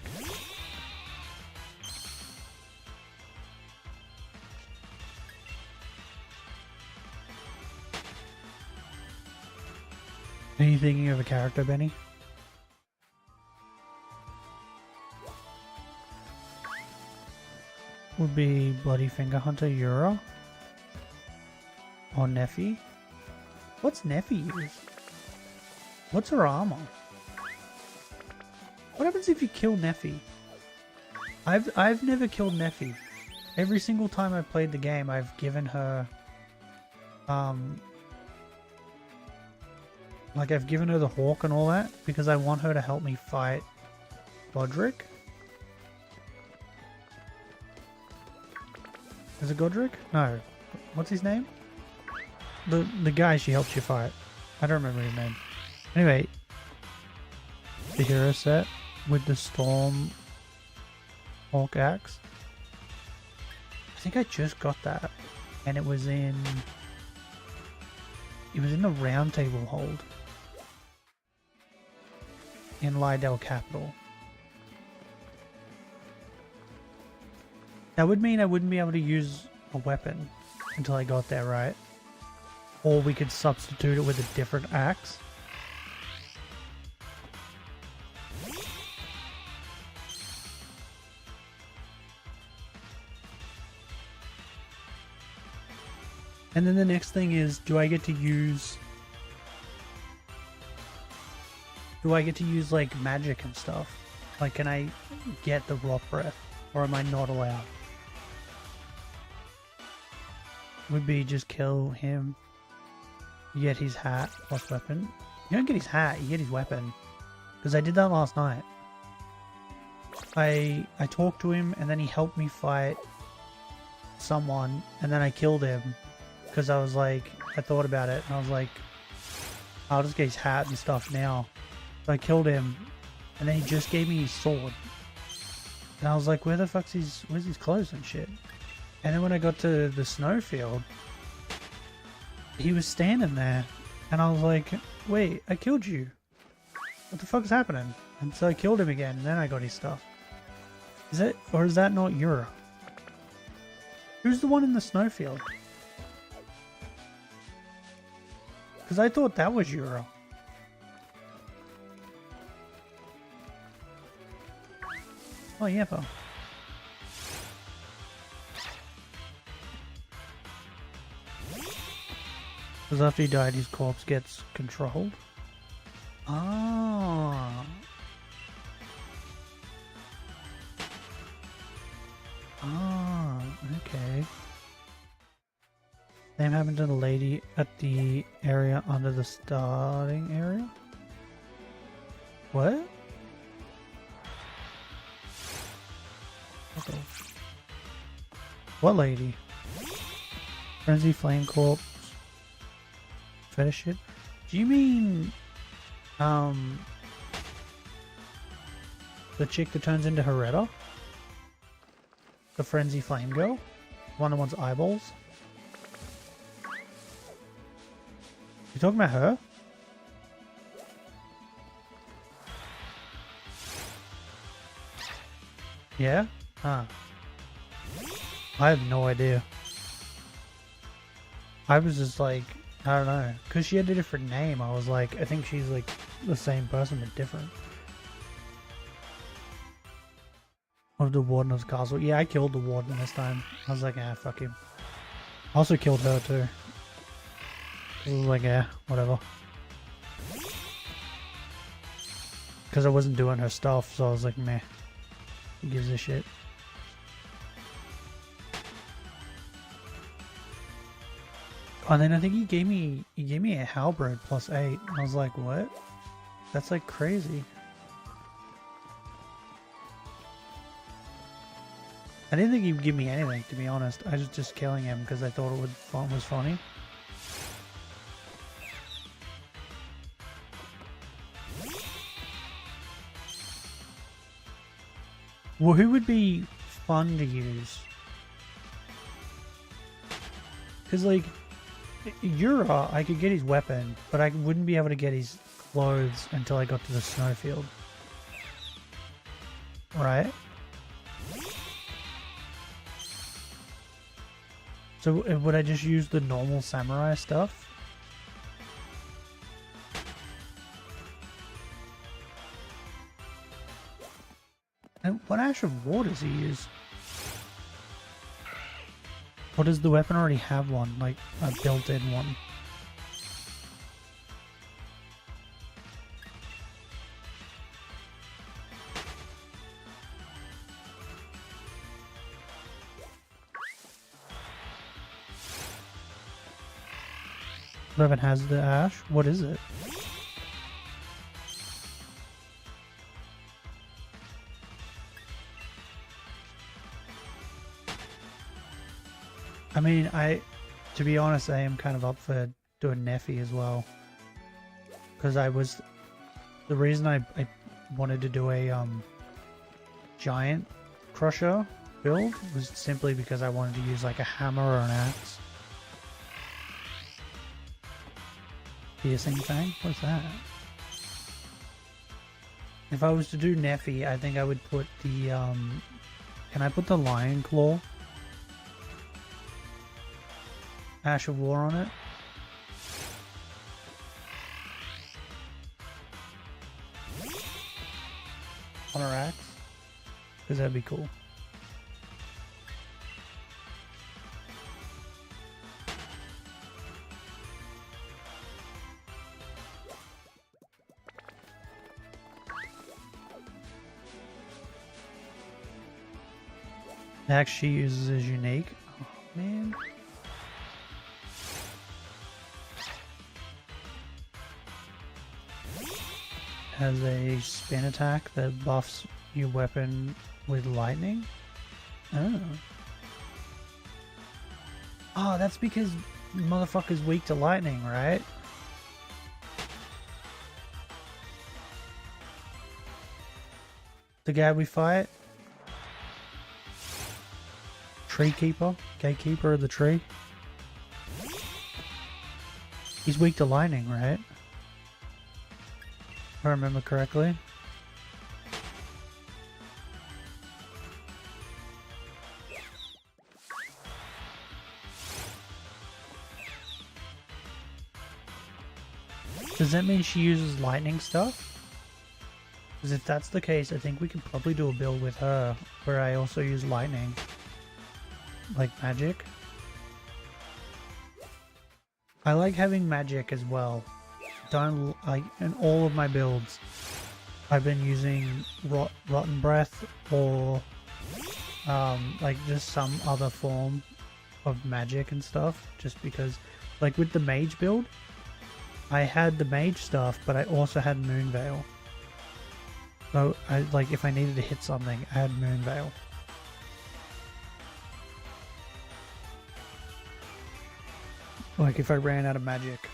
Are you thinking of a character, Benny? Would be Bloody Finger Hunter Yura? Or Neffy? What's Neffy use? What's her armor? What happens if you kill Neffy? I've never killed Neffy. Every single time I've played the game, I've given her like I've given her the hawk and all that because I want her to help me fight Godric. Is it Godric? No. What's his name? The guy she helps you fight. I don't remember his name. Anyway, the hero set with the Storm Hawk Axe. I think I just got that, and it was in the Round Table hold in Lydell Capital. That would mean I wouldn't be able to use a weapon until I got there, right? Or we could substitute it with a different axe. And then the next thing is, do I get to use like magic and stuff? Like, can I get the rot breath, or am I not allowed? Would be just kill him, you get his hat plus weapon. You don't get his hat, you get his weapon. Because I did that last night. I talked to him, and then he helped me fight someone, and then I killed him. Because I was like, I thought about it, and I was like, I'll just get his hat and stuff now. So I killed him, and then he just gave me his sword. And I was like, where's his clothes and shit? And then when I got to the snowfield, he was standing there, and I was like, wait, I killed you. What the fuck is happening? And so I killed him again, and then I got his stuff. Is that not Yura? Who's the one in the snowfield? Because I thought that was Yura. Oh, yeah, pal. Because after he died, his corpse gets controlled. Ah. Ah, okay. Same happened to the lady at the area under the starting area? What? Okay. What lady? Frenzy Flame Corpse. Fetish shit? Do you mean the chick that turns into Heretta? The Frenzy Flame Girl? One that wants eyeballs? You talking about her? Yeah? Huh. I have no idea. I was just like, I don't know. Because she had a different name, I was like, I think she's like the same person but different. Of the Warden of the Castle. Yeah, I killed the Warden this time. I was like, ah, fuck him. I also killed her too. I was like, yeah, whatever. Because I wasn't doing her stuff, so I was like, meh. Who gives a shit? And then I think he gave me a halberd plus 8. And I was like, what? That's like crazy. I didn't think he'd give me anything, to be honest. I was just killing him because I thought it was funny. Well, who would be fun to use? Because, like, Yura, I could get his weapon, but I wouldn't be able to get his clothes until I got to the snowfield. Right? So, would I just use the normal samurai stuff? And what Ash of War does he use? Or does the weapon already have one? Like, a built-in one? Weapon has the Ash? What is it? I mean, to be honest, I am kind of up for doing Neffy as well. because the reason I wanted to do a giant crusher build was simply because I wanted to use like a hammer or an axe. Piercing thing? What's that? If I was to do Neffy, I think I would put the can I put the lion claw Ash of War on it? On her axe? Because that'd be cool. The axe she uses is unique. Oh man. Has a spin attack that buffs your weapon with lightning. Oh. Oh, that's because motherfucker's weak to lightning, right? The guy we fight? Tree Keeper? Gatekeeper of the tree? He's weak to lightning, right? If I remember correctly. Does that mean she uses lightning stuff? Because if that's the case, I think we could probably do a build with her where I also use lightning. Like magic. I like having magic as well. Don't like in all of my builds. I've been using rotten breath or like just some other form of magic and stuff. Just because, like with the mage build, I had the mage stuff, but I also had Moonveil. So I like if I needed to hit something, I had Moonveil. Like if I ran out of magic.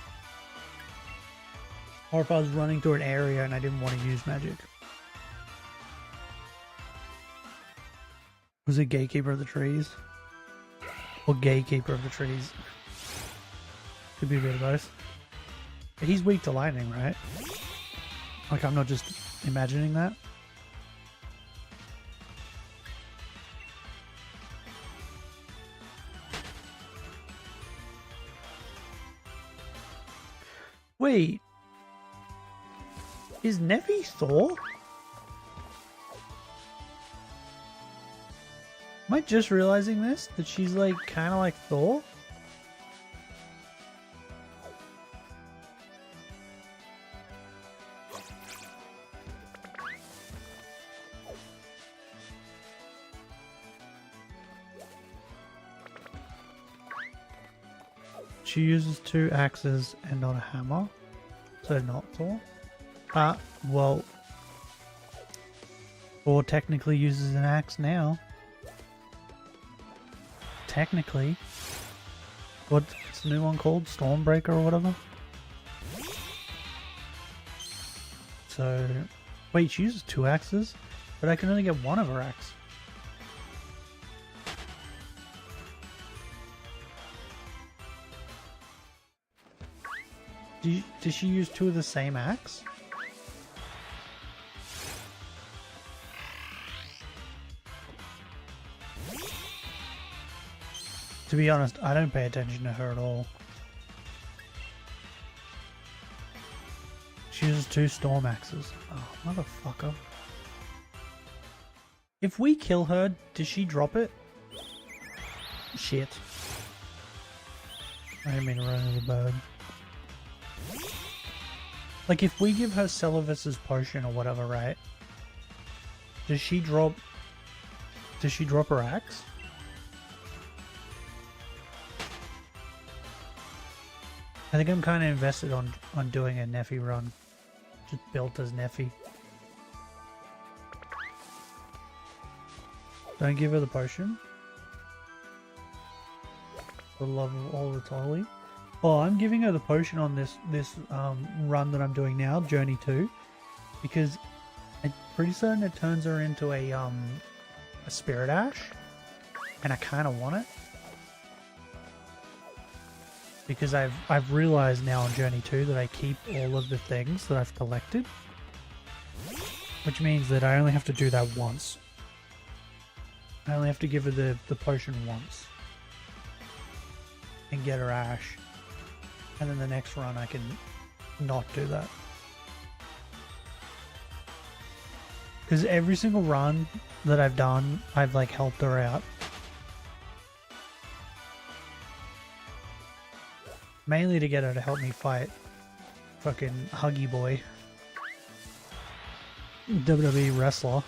Or if I was running through an area and I didn't want to use magic. Was it Gatekeeper of the Trees? Or Gatekeeper of the Trees? Could be a bit of both. But he's weak to lightning, right? Like I'm not just imagining that. Wait. Is Neffy Thor? Am I just realizing this? That she's like kind of like Thor? She uses 2 axes and not a hammer, so not Thor. Well, Thor technically uses an axe now. Technically. What's the new one called? Stormbreaker or whatever? So, wait, she uses 2 axes? But I can only get 1 of her axe. Does she use 2 of the same axe? To be honest, I don't pay attention to her at all. She uses 2 storm axes. Oh, motherfucker. If we kill her, does she drop it? Shit. I didn't mean to run as a bird. Like if we give her Celavis's potion or whatever, right? Does she drop her axe? I think I'm kind of invested on doing a Neffy run. Just built as Neffy. Don't give her the potion. For the love of all that's holy. Oh, I'm giving her the potion on this run that I'm doing now, Journey 2, because I'm pretty certain it turns her into a Spirit Ash, and I kind of want it. Because I've realized now on Journey 2 that I keep all of the things that I've collected. Which means that I only have to do that once. I only have to give her the potion once. And get her Ash. And then the next run I can not do that. Because every single run that I've done, I've like helped her out. Mainly to get her to help me fight fucking Huggy Boy. WWE wrestler.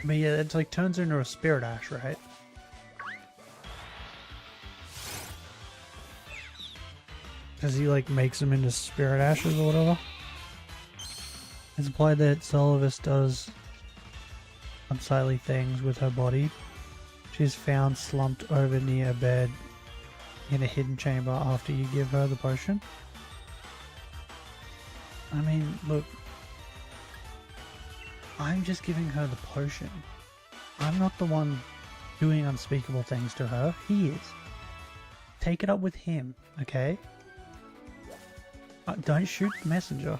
But yeah, it's like turns her into a Spirit Ash, right? Because he like makes them into Spirit Ashes or whatever. It's implied that Solvis does unsightly things with her body. She's found slumped over near a bed in a hidden chamber after you give her the potion. I mean, look. I'm just giving her the potion. I'm not the one doing unspeakable things to her. He is. Take it up with him, okay? Don't shoot the messenger.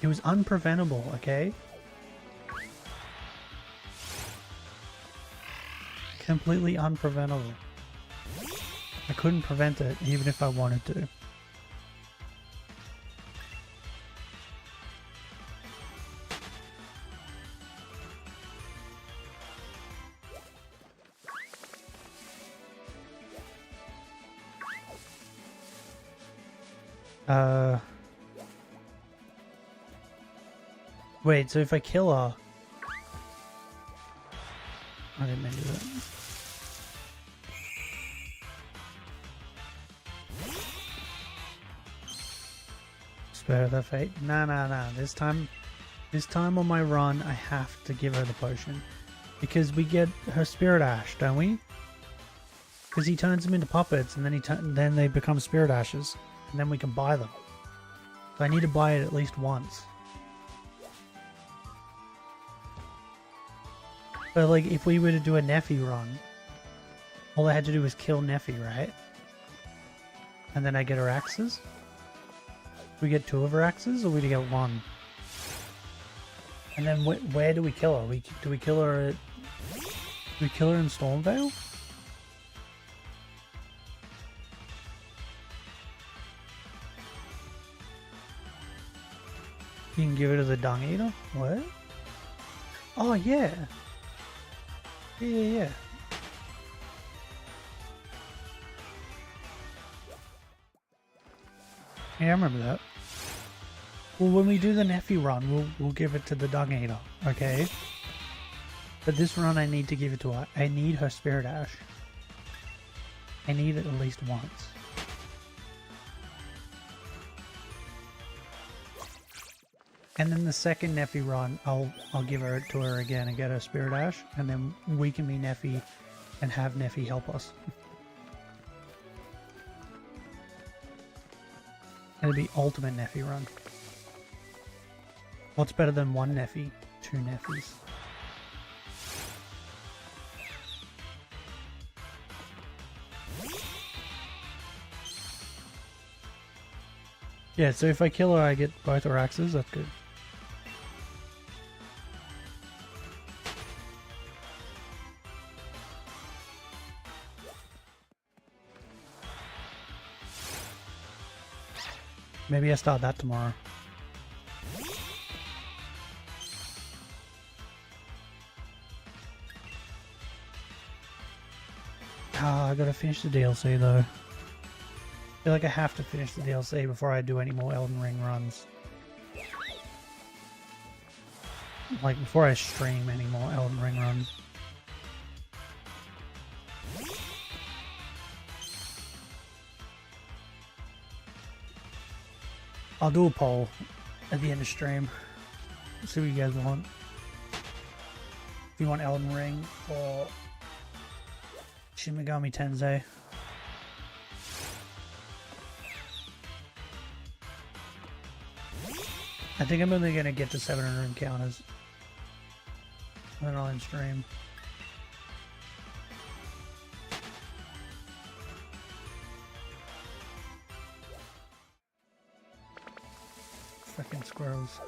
It was unpreventable, okay? Completely unpreventable. I couldn't prevent it even if I wanted to. Wait, so if I kill her... I didn't mean to do that. Spare their fate? Nah. This time on my run, I have to give her the potion. Because we get her Spirit Ash, don't we? Because he turns them into puppets, and then they become Spirit Ashes. And then we can buy them. So I need to buy it at least once. But like, if we were to do a Neffy run, all I had to do was kill Neffy, right? And then I get her axes? We get 2 of her axes, or we get 1? And then where do we kill her? Do we kill her at... Do we kill her in Stormvale? You can give it to the Dung Eater? What? Oh, yeah. Yeah. Yeah, I remember that. Well, when we do the Neffy run, we'll give it to the Dung Eater, okay? But this run I need to give it to her. I need her Spirit Ash. I need it at least once. And then the second Neffy run, I'll give her to her again and get her Spirit Ash, and then we can be Neffy and have Neffy help us. It'll be ultimate Neffy run. What's better than 1 Neffy? 2 Neffys. Yeah, so if I kill her, I get both her axes. That's good. Maybe I start that tomorrow. I gotta finish the DLC though. I feel like I have to finish the DLC before I do any more Elden Ring runs. Like before I stream any more Elden Ring runs. I'll do a poll at the end of stream. See what you guys want. If you want Elden Ring or Shin Megami Tensei. I think I'm only gonna get to 700 encounters. Then I'll end stream. Fucking squirrels.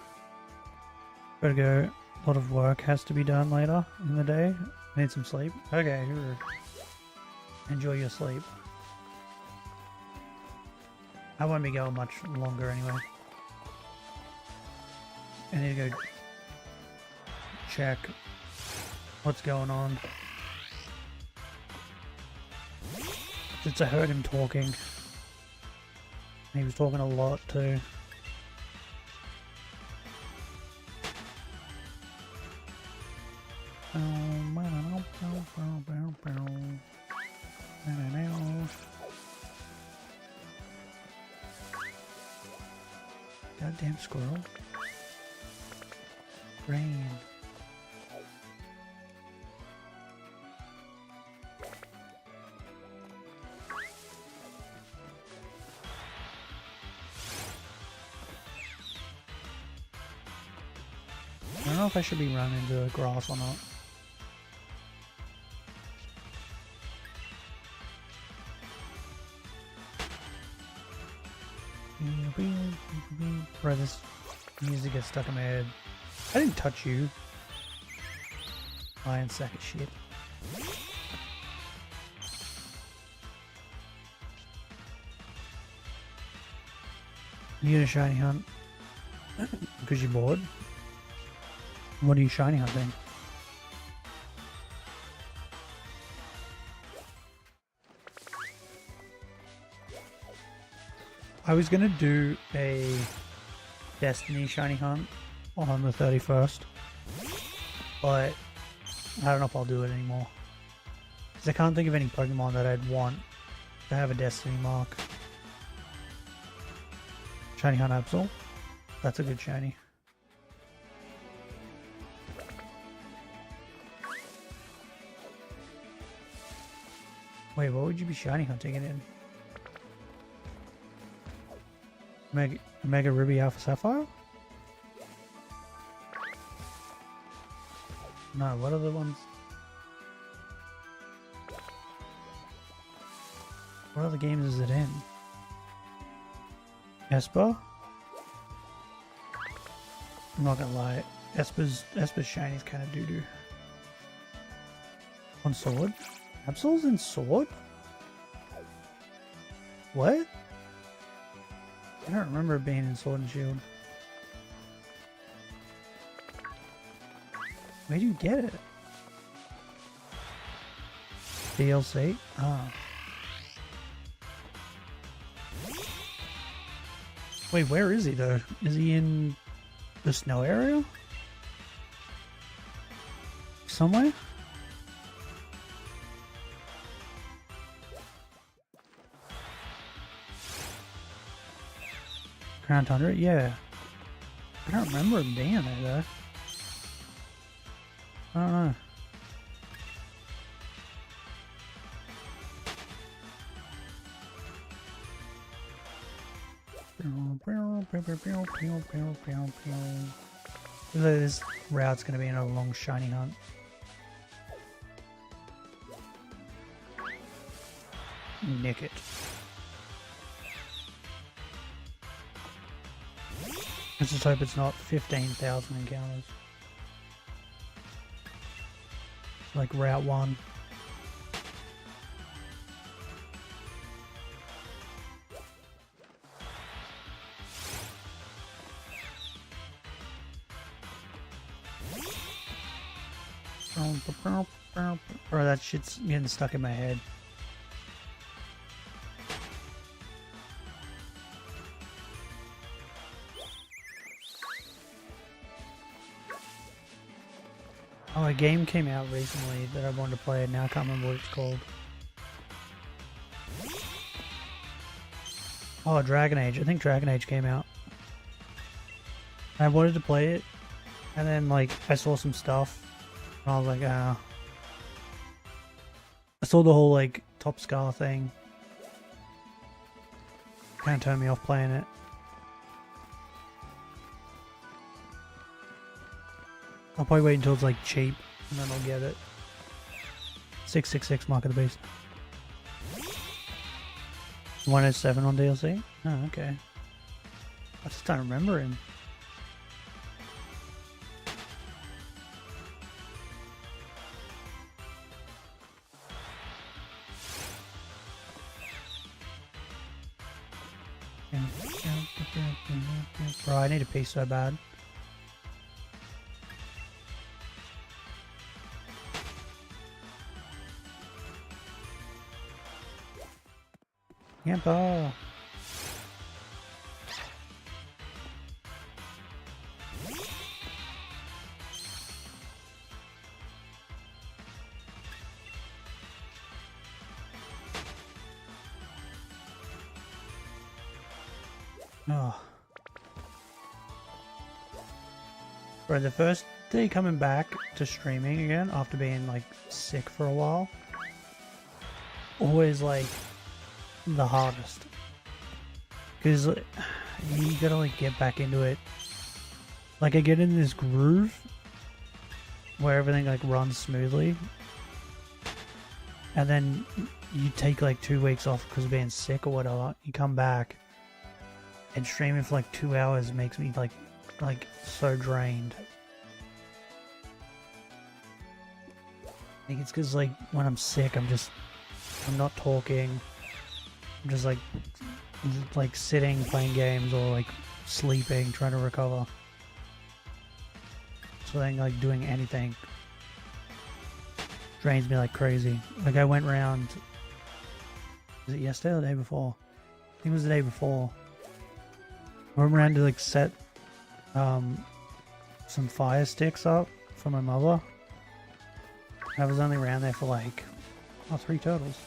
Gotta go. A lot of work has to be done later in the day. Need some sleep. Okay, enjoy your sleep. I won't be going much longer anyway. I need to go check what's going on. Since I heard him talking. He was talking a lot too. Goddamn squirrel. Rain. I don't know if I should be running into grass or not. Bro, this music gets stuck in my head. I didn't touch you. Lion sack of shit. You gonna shiny hunt? Because you're bored? What are you shiny hunting? I was gonna do a Destiny shiny hunt on the 31st, but I don't know if I'll do it anymore. Because I can't think of any Pokemon that I'd want to have a Destiny mark. Shiny hunt Absol. That's a good shiny. Wait, what would you be shiny hunting it in? Mega Ruby Alpha Sapphire? No, what are the ones? What other games is it in? Esper? I'm not gonna lie, Esper's shiny is kind of doo-doo. On Sword? Absol's in Sword? What? I don't remember it being in Sword and Shield. Where'd you get it? DLC? Ah. Wait, where is he though? Is he in the snow area? Somewhere? Crown Tundra? Yeah. I don't remember him being there though. I don't know. This route's gonna be another long shiny hunt. Nick it. Let's just hope it's not 15,000 encounters. Like Route 1. Bro, that shit's getting stuck in my head. Oh, a game came out recently that I wanted to play and now I can't remember what it's called. Oh, Dragon Age. I think Dragon Age came out. I wanted to play it, and then like I saw some stuff, and I was like, ah. I saw the whole like top scar thing. Kind of turned me off playing it. I'll probably wait until it's like cheap, and then I'll get it. 666 Mark of the Beast. 107 on DLC? Oh, okay. I just don't remember him. Bro, I need a piece so bad. Yampa! Oh. Bro, the first day coming back to streaming again after being like sick for a while, always like the hardest, because you gotta like get back into it. Like I get in this groove where everything like runs smoothly, and then you take like 2 weeks off because of being sick or whatever. You come back, and streaming for like 2 hours makes me like so drained. I think it's because like when I'm sick, I'm not talking. I'm just like sitting, playing games, or like sleeping, trying to recover. So then like doing anything drains me like crazy. Like I went round, was it yesterday or the day before? I think it was the day before. I went around to like set some fire sticks up for my mother. I was only around there for like 3 turtles.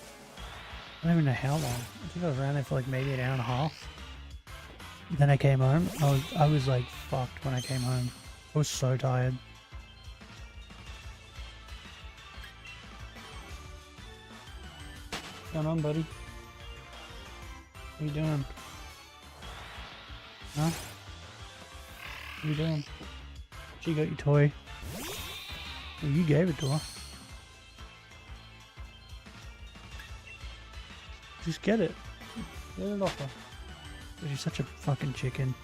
I don't even know how long. I think I was around there for like maybe an hour and a half. Then I came home. I was like fucked when I came home. I was so tired. What's going on, buddy? What are you doing? Huh? What are you doing? She got your toy. Well, you gave it to her. Just get it. Get it off her. She's such a fucking chicken.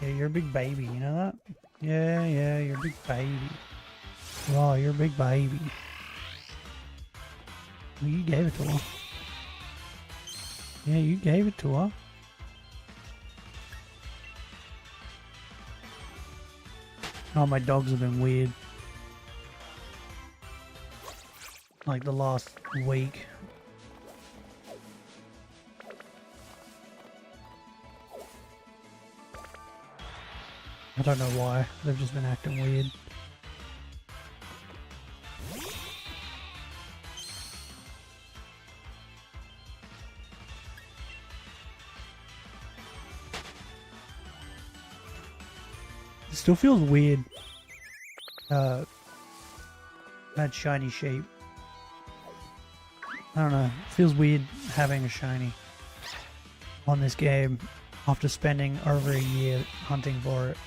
Yeah, you're a big baby, you know that? Yeah, you're a big baby. Oh, you're a big baby. Well, you gave it to her. Yeah, you gave it to her. Oh, my dogs have been weird. Like the last week. I don't know why. They've just been acting weird. It still feels weird. That shiny shape. I don't know. It feels weird having a shiny on this game after spending over a year hunting for it.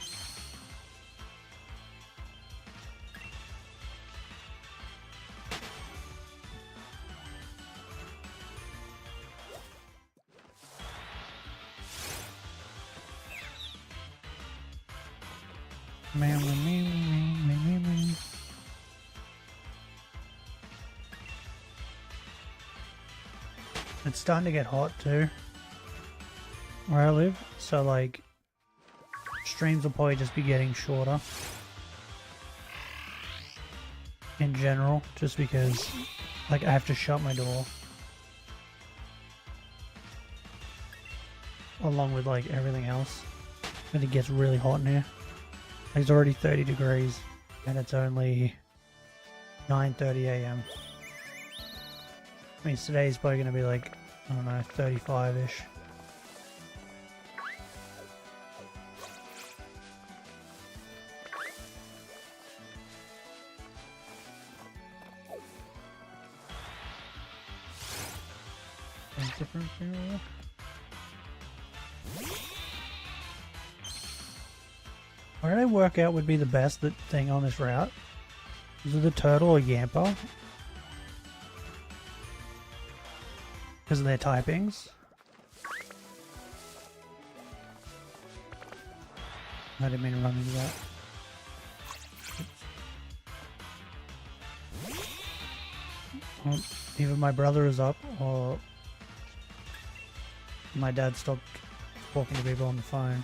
It's starting to get hot too, where I live, so like streams will probably just be getting shorter in general, just because like I have to shut my door along with like everything else, and it gets really hot in here. Like, it's already 30 degrees and it's only 9:30 AM. I mean, today's probably going to be like, I don't know, 35-ish. different thing. What did I work out would be the best thing on this route? Is it the turtle or Yamper? Because of their typings. I didn't mean to run into that. Well, either my brother is up or my dad stopped talking to people on the phone.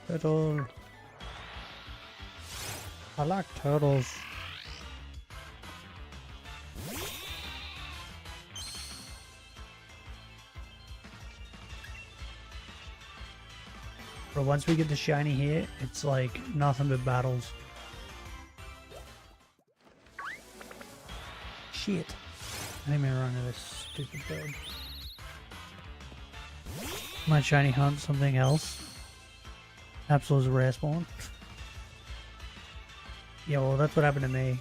Turtle. I like turtles. But once we get the shiny here, it's like nothing but battles. Shit. I didn't mean to run into this stupid bird. Might shiny hunt something else. Absol's a rare spawn. Yeah, well that's what happened to me.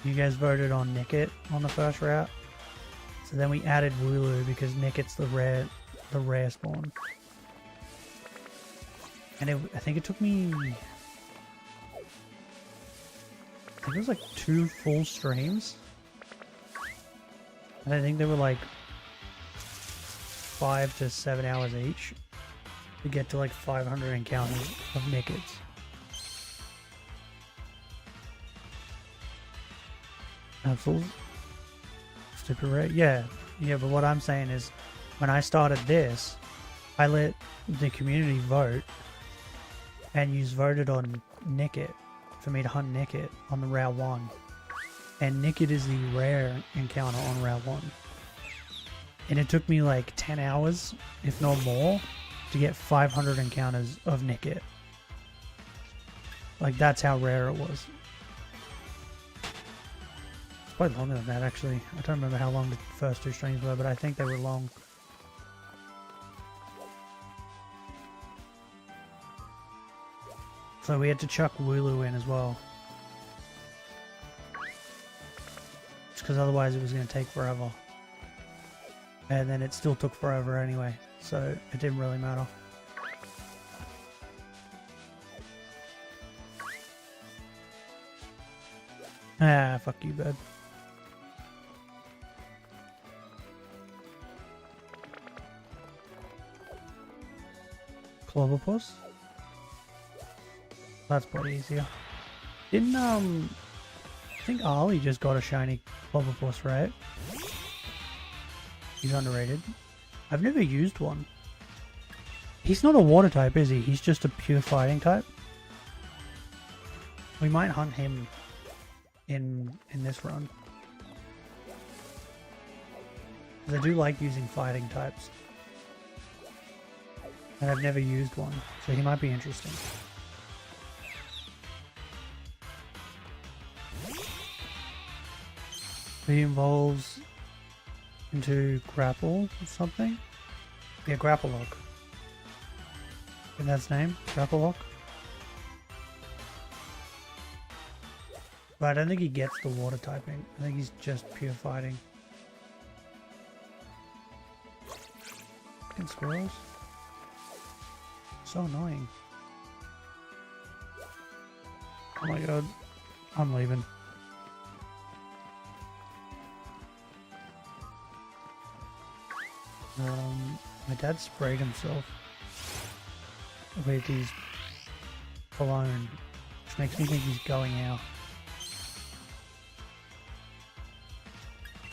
You guys voted on Nickit on the first route. So then we added Wooloo because Nickit's the rare spawn. And I think it took me... I think it was like 2 full streams. And I think they were like 5 to 7 hours each to get to like 500 encounters of Nickits. Absolutely. Stupid rare. Yeah, but what I'm saying is when I started this, I let the community vote and you voted on Nickit for me to hunt Nickit on the Route 1. And Nickit is the rare encounter on Route 1. And it took me like 10 hours, if not more, to get 500 encounters of Nickit. Like that's how rare it was. It's probably longer than that actually. I don't remember how long the first 2 streams were, but I think they were long. So we had to chuck Wooloo in as well. Just because otherwise it was going to take forever. And then it still took forever anyway, so it didn't really matter. Ah, fuck you, bud. Clobbopus? That's probably easier. Didn't, I think Ollie just got a shiny Clobbopus, right? He's underrated. I've never used one. He's not a water type, is he? He's just a pure fighting type. We might hunt him in this run. 'Cause I do like using fighting types. And I've never used one, so he might be interesting. He evolves into grapple or something? Yeah, Grapplock. And that's name? Grapplock? But I don't think he gets the water typing. I think he's just pure fighting. Fucking squirrels. So annoying. Oh my god. I'm leaving. My dad sprayed himself with his cologne, which makes me think he's going out.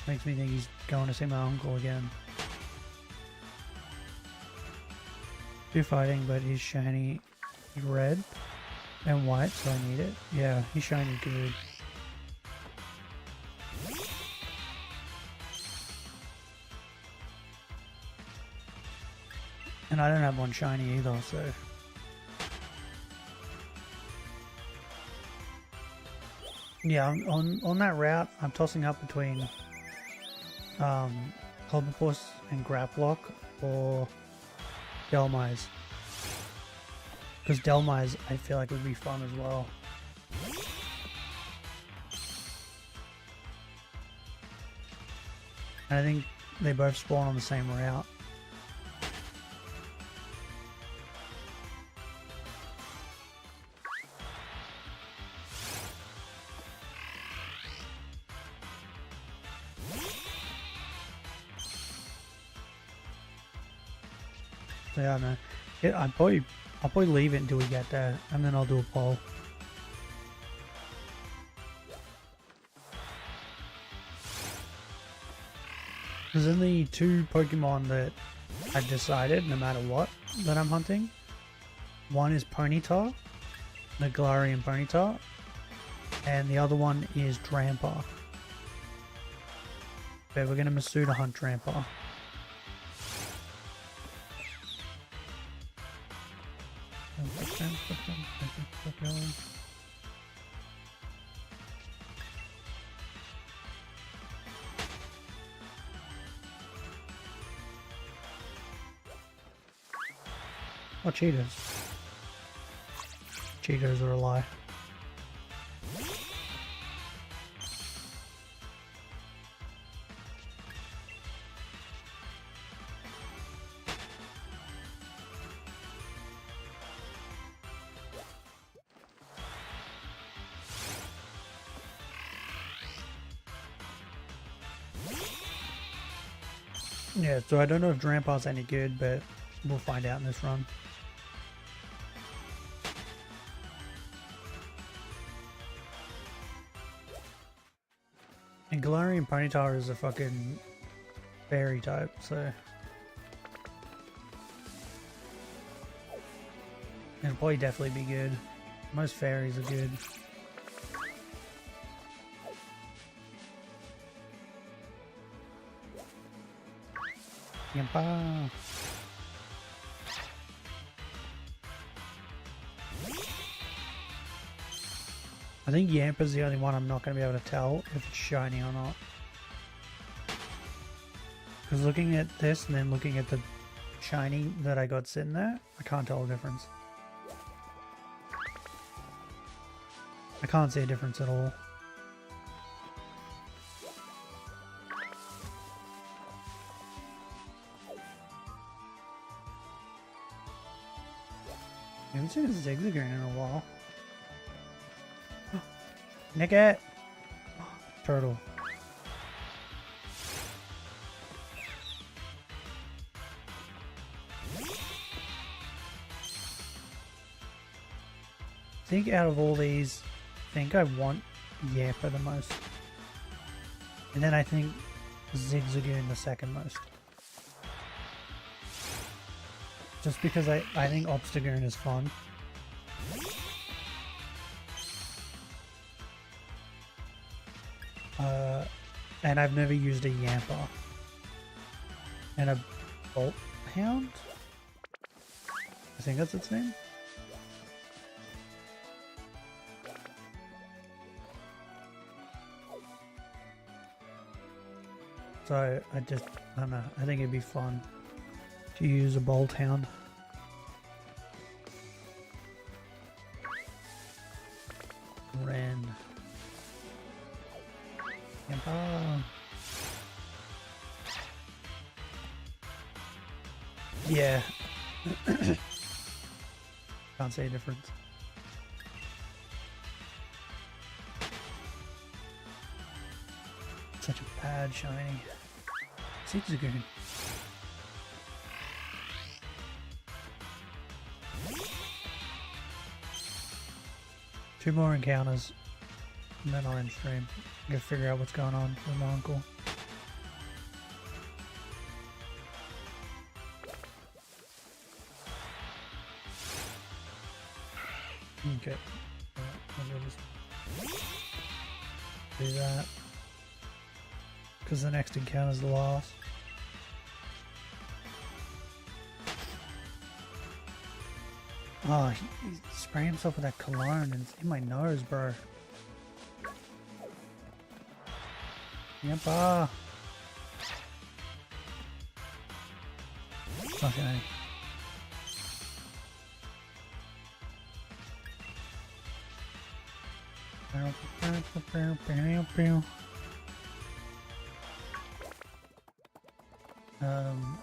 Makes me think he's going to see my uncle again. Pure fighting, but he's shiny red and white, so I need it. Yeah, he's shiny good. And I don't have one shiny either, so... Yeah, on that route, I'm tossing up between Clobbopus and Grapplock or Delmise. Because Delmise, I feel like would be fun as well. I think they both spawn on the same route. So yeah, man. I'll probably leave it until we get there, and then I'll do a poll. Because in the two Pokemon that I decided, no matter what, that I'm hunting, one is Ponyta, the Galarian Ponyta, and the other one is Drampa. Okay, we're gonna Masuda hunt Drampa. Oh, cheetahs. Cheetahs are a lie. Yeah, so I don't know if Drampa's any good, but we'll find out in this run. And Galarian Ponyta is a fucking fairy type, so it'll probably definitely be good. Most fairies are good. Yampa. I think Yampa's the only one I'm not going to be able to tell if it's shiny or not. Because looking at this and then looking at the shiny that I got sitting there, I can't tell the difference. I can't see a difference at all. I haven't seen a Zigzagoon in a while. Nick it! Turtle. I think out of all these, I think I want Yappa the most. And then I think Zigzagoon the second most. Just because I think Obstagoon is fun. And I've never used a Yampa. And a Bolt Hound? I think that's its name. So I don't know, I think it'd be fun to use a Bolt Hound. Ren. Yampa. Yeah. Can't say a difference. Such a bad shiny. Zigzagoon. Two more encounters and then I'll end stream. Gotta figure out what's going on with my uncle. Okay. I'll just do that. Because the next encounter is the last. Oh, he sprayed himself with that cologne and it's in my nose, bro. Yampa. Okay. Um,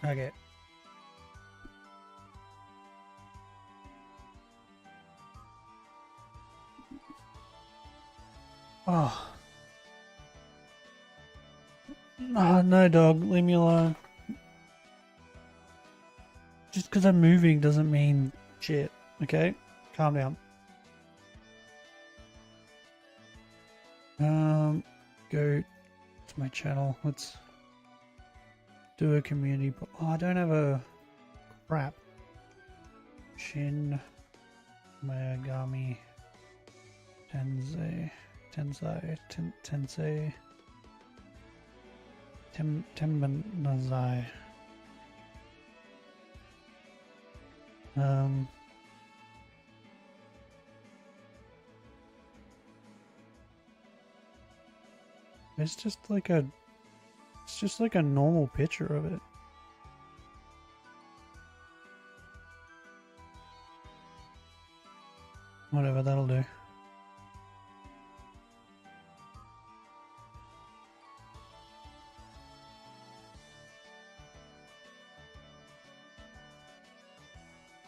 okay. Oh. Oh, no, dog. Leave me alone. Just because I'm moving doesn't mean shit, okay? Calm down. Go to my channel. Let's do a community. Oh, I don't have a crap. Shin Megami Tensei Tenbanazai. It's just like a normal picture of it. Whatever, that'll do.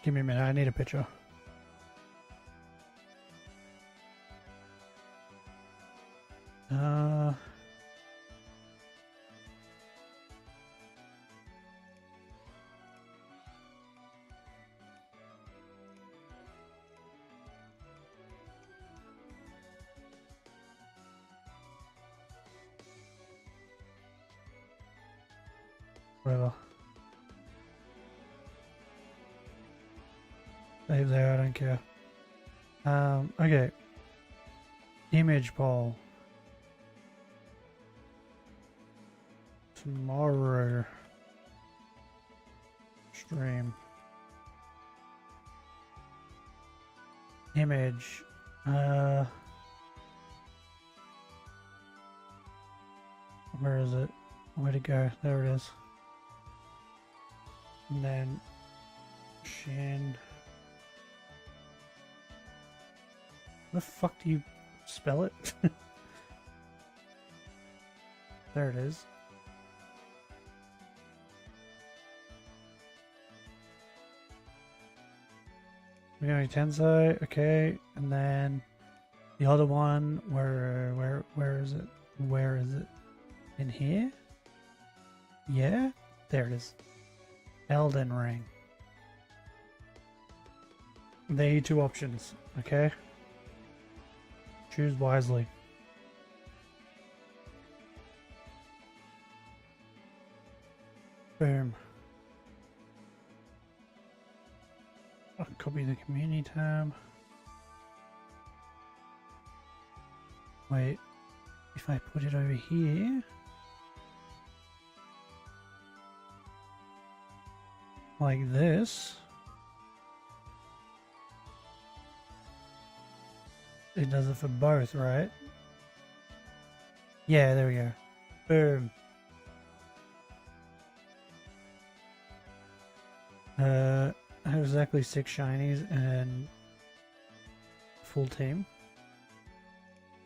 Give me a minute, I need a picture. Whatever. Save there, I don't care. Okay. Image poll. Tomorrow. Stream. Image. Where is it? Where'd it go? There it is. And then Shin. How the fuck do you spell it? There it is. Megami Tensei, okay, and then the other one, where is it? Where is it? In here? Yeah? There it is. Elden Ring. There are your two options, okay? Choose wisely. Boom. I'll copy the community tab. Wait, if I put it over here, like this, it does it for both, right? Yeah, there we go. Boom. I have exactly 6 shinies and full team.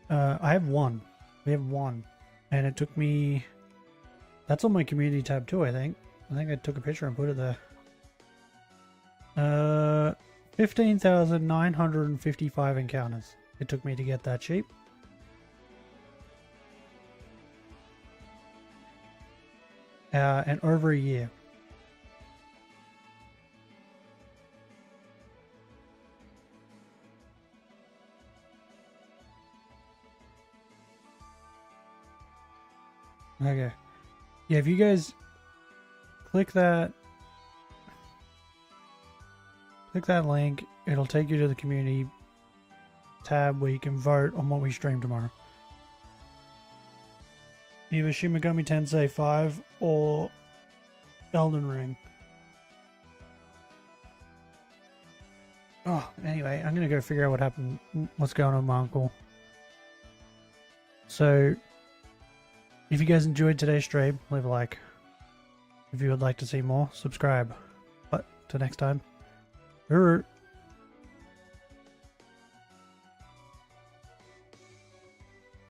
I have 1. We have 1. And it took me... That's on my community tab too, I think. I think I took a picture and put it there. 15,955 encounters. It took me to get that cheap. And over a year. Okay. Yeah, if you guys click that link, it'll take you to the community tab where you can vote on what we stream tomorrow. Either Shin Megami Tensei 5 or Elden Ring. Oh, anyway, I'm gonna go figure out what happened, what's going on with my uncle. So, if you guys enjoyed today's stream, leave a like. If you would like to see more, subscribe. But till next time,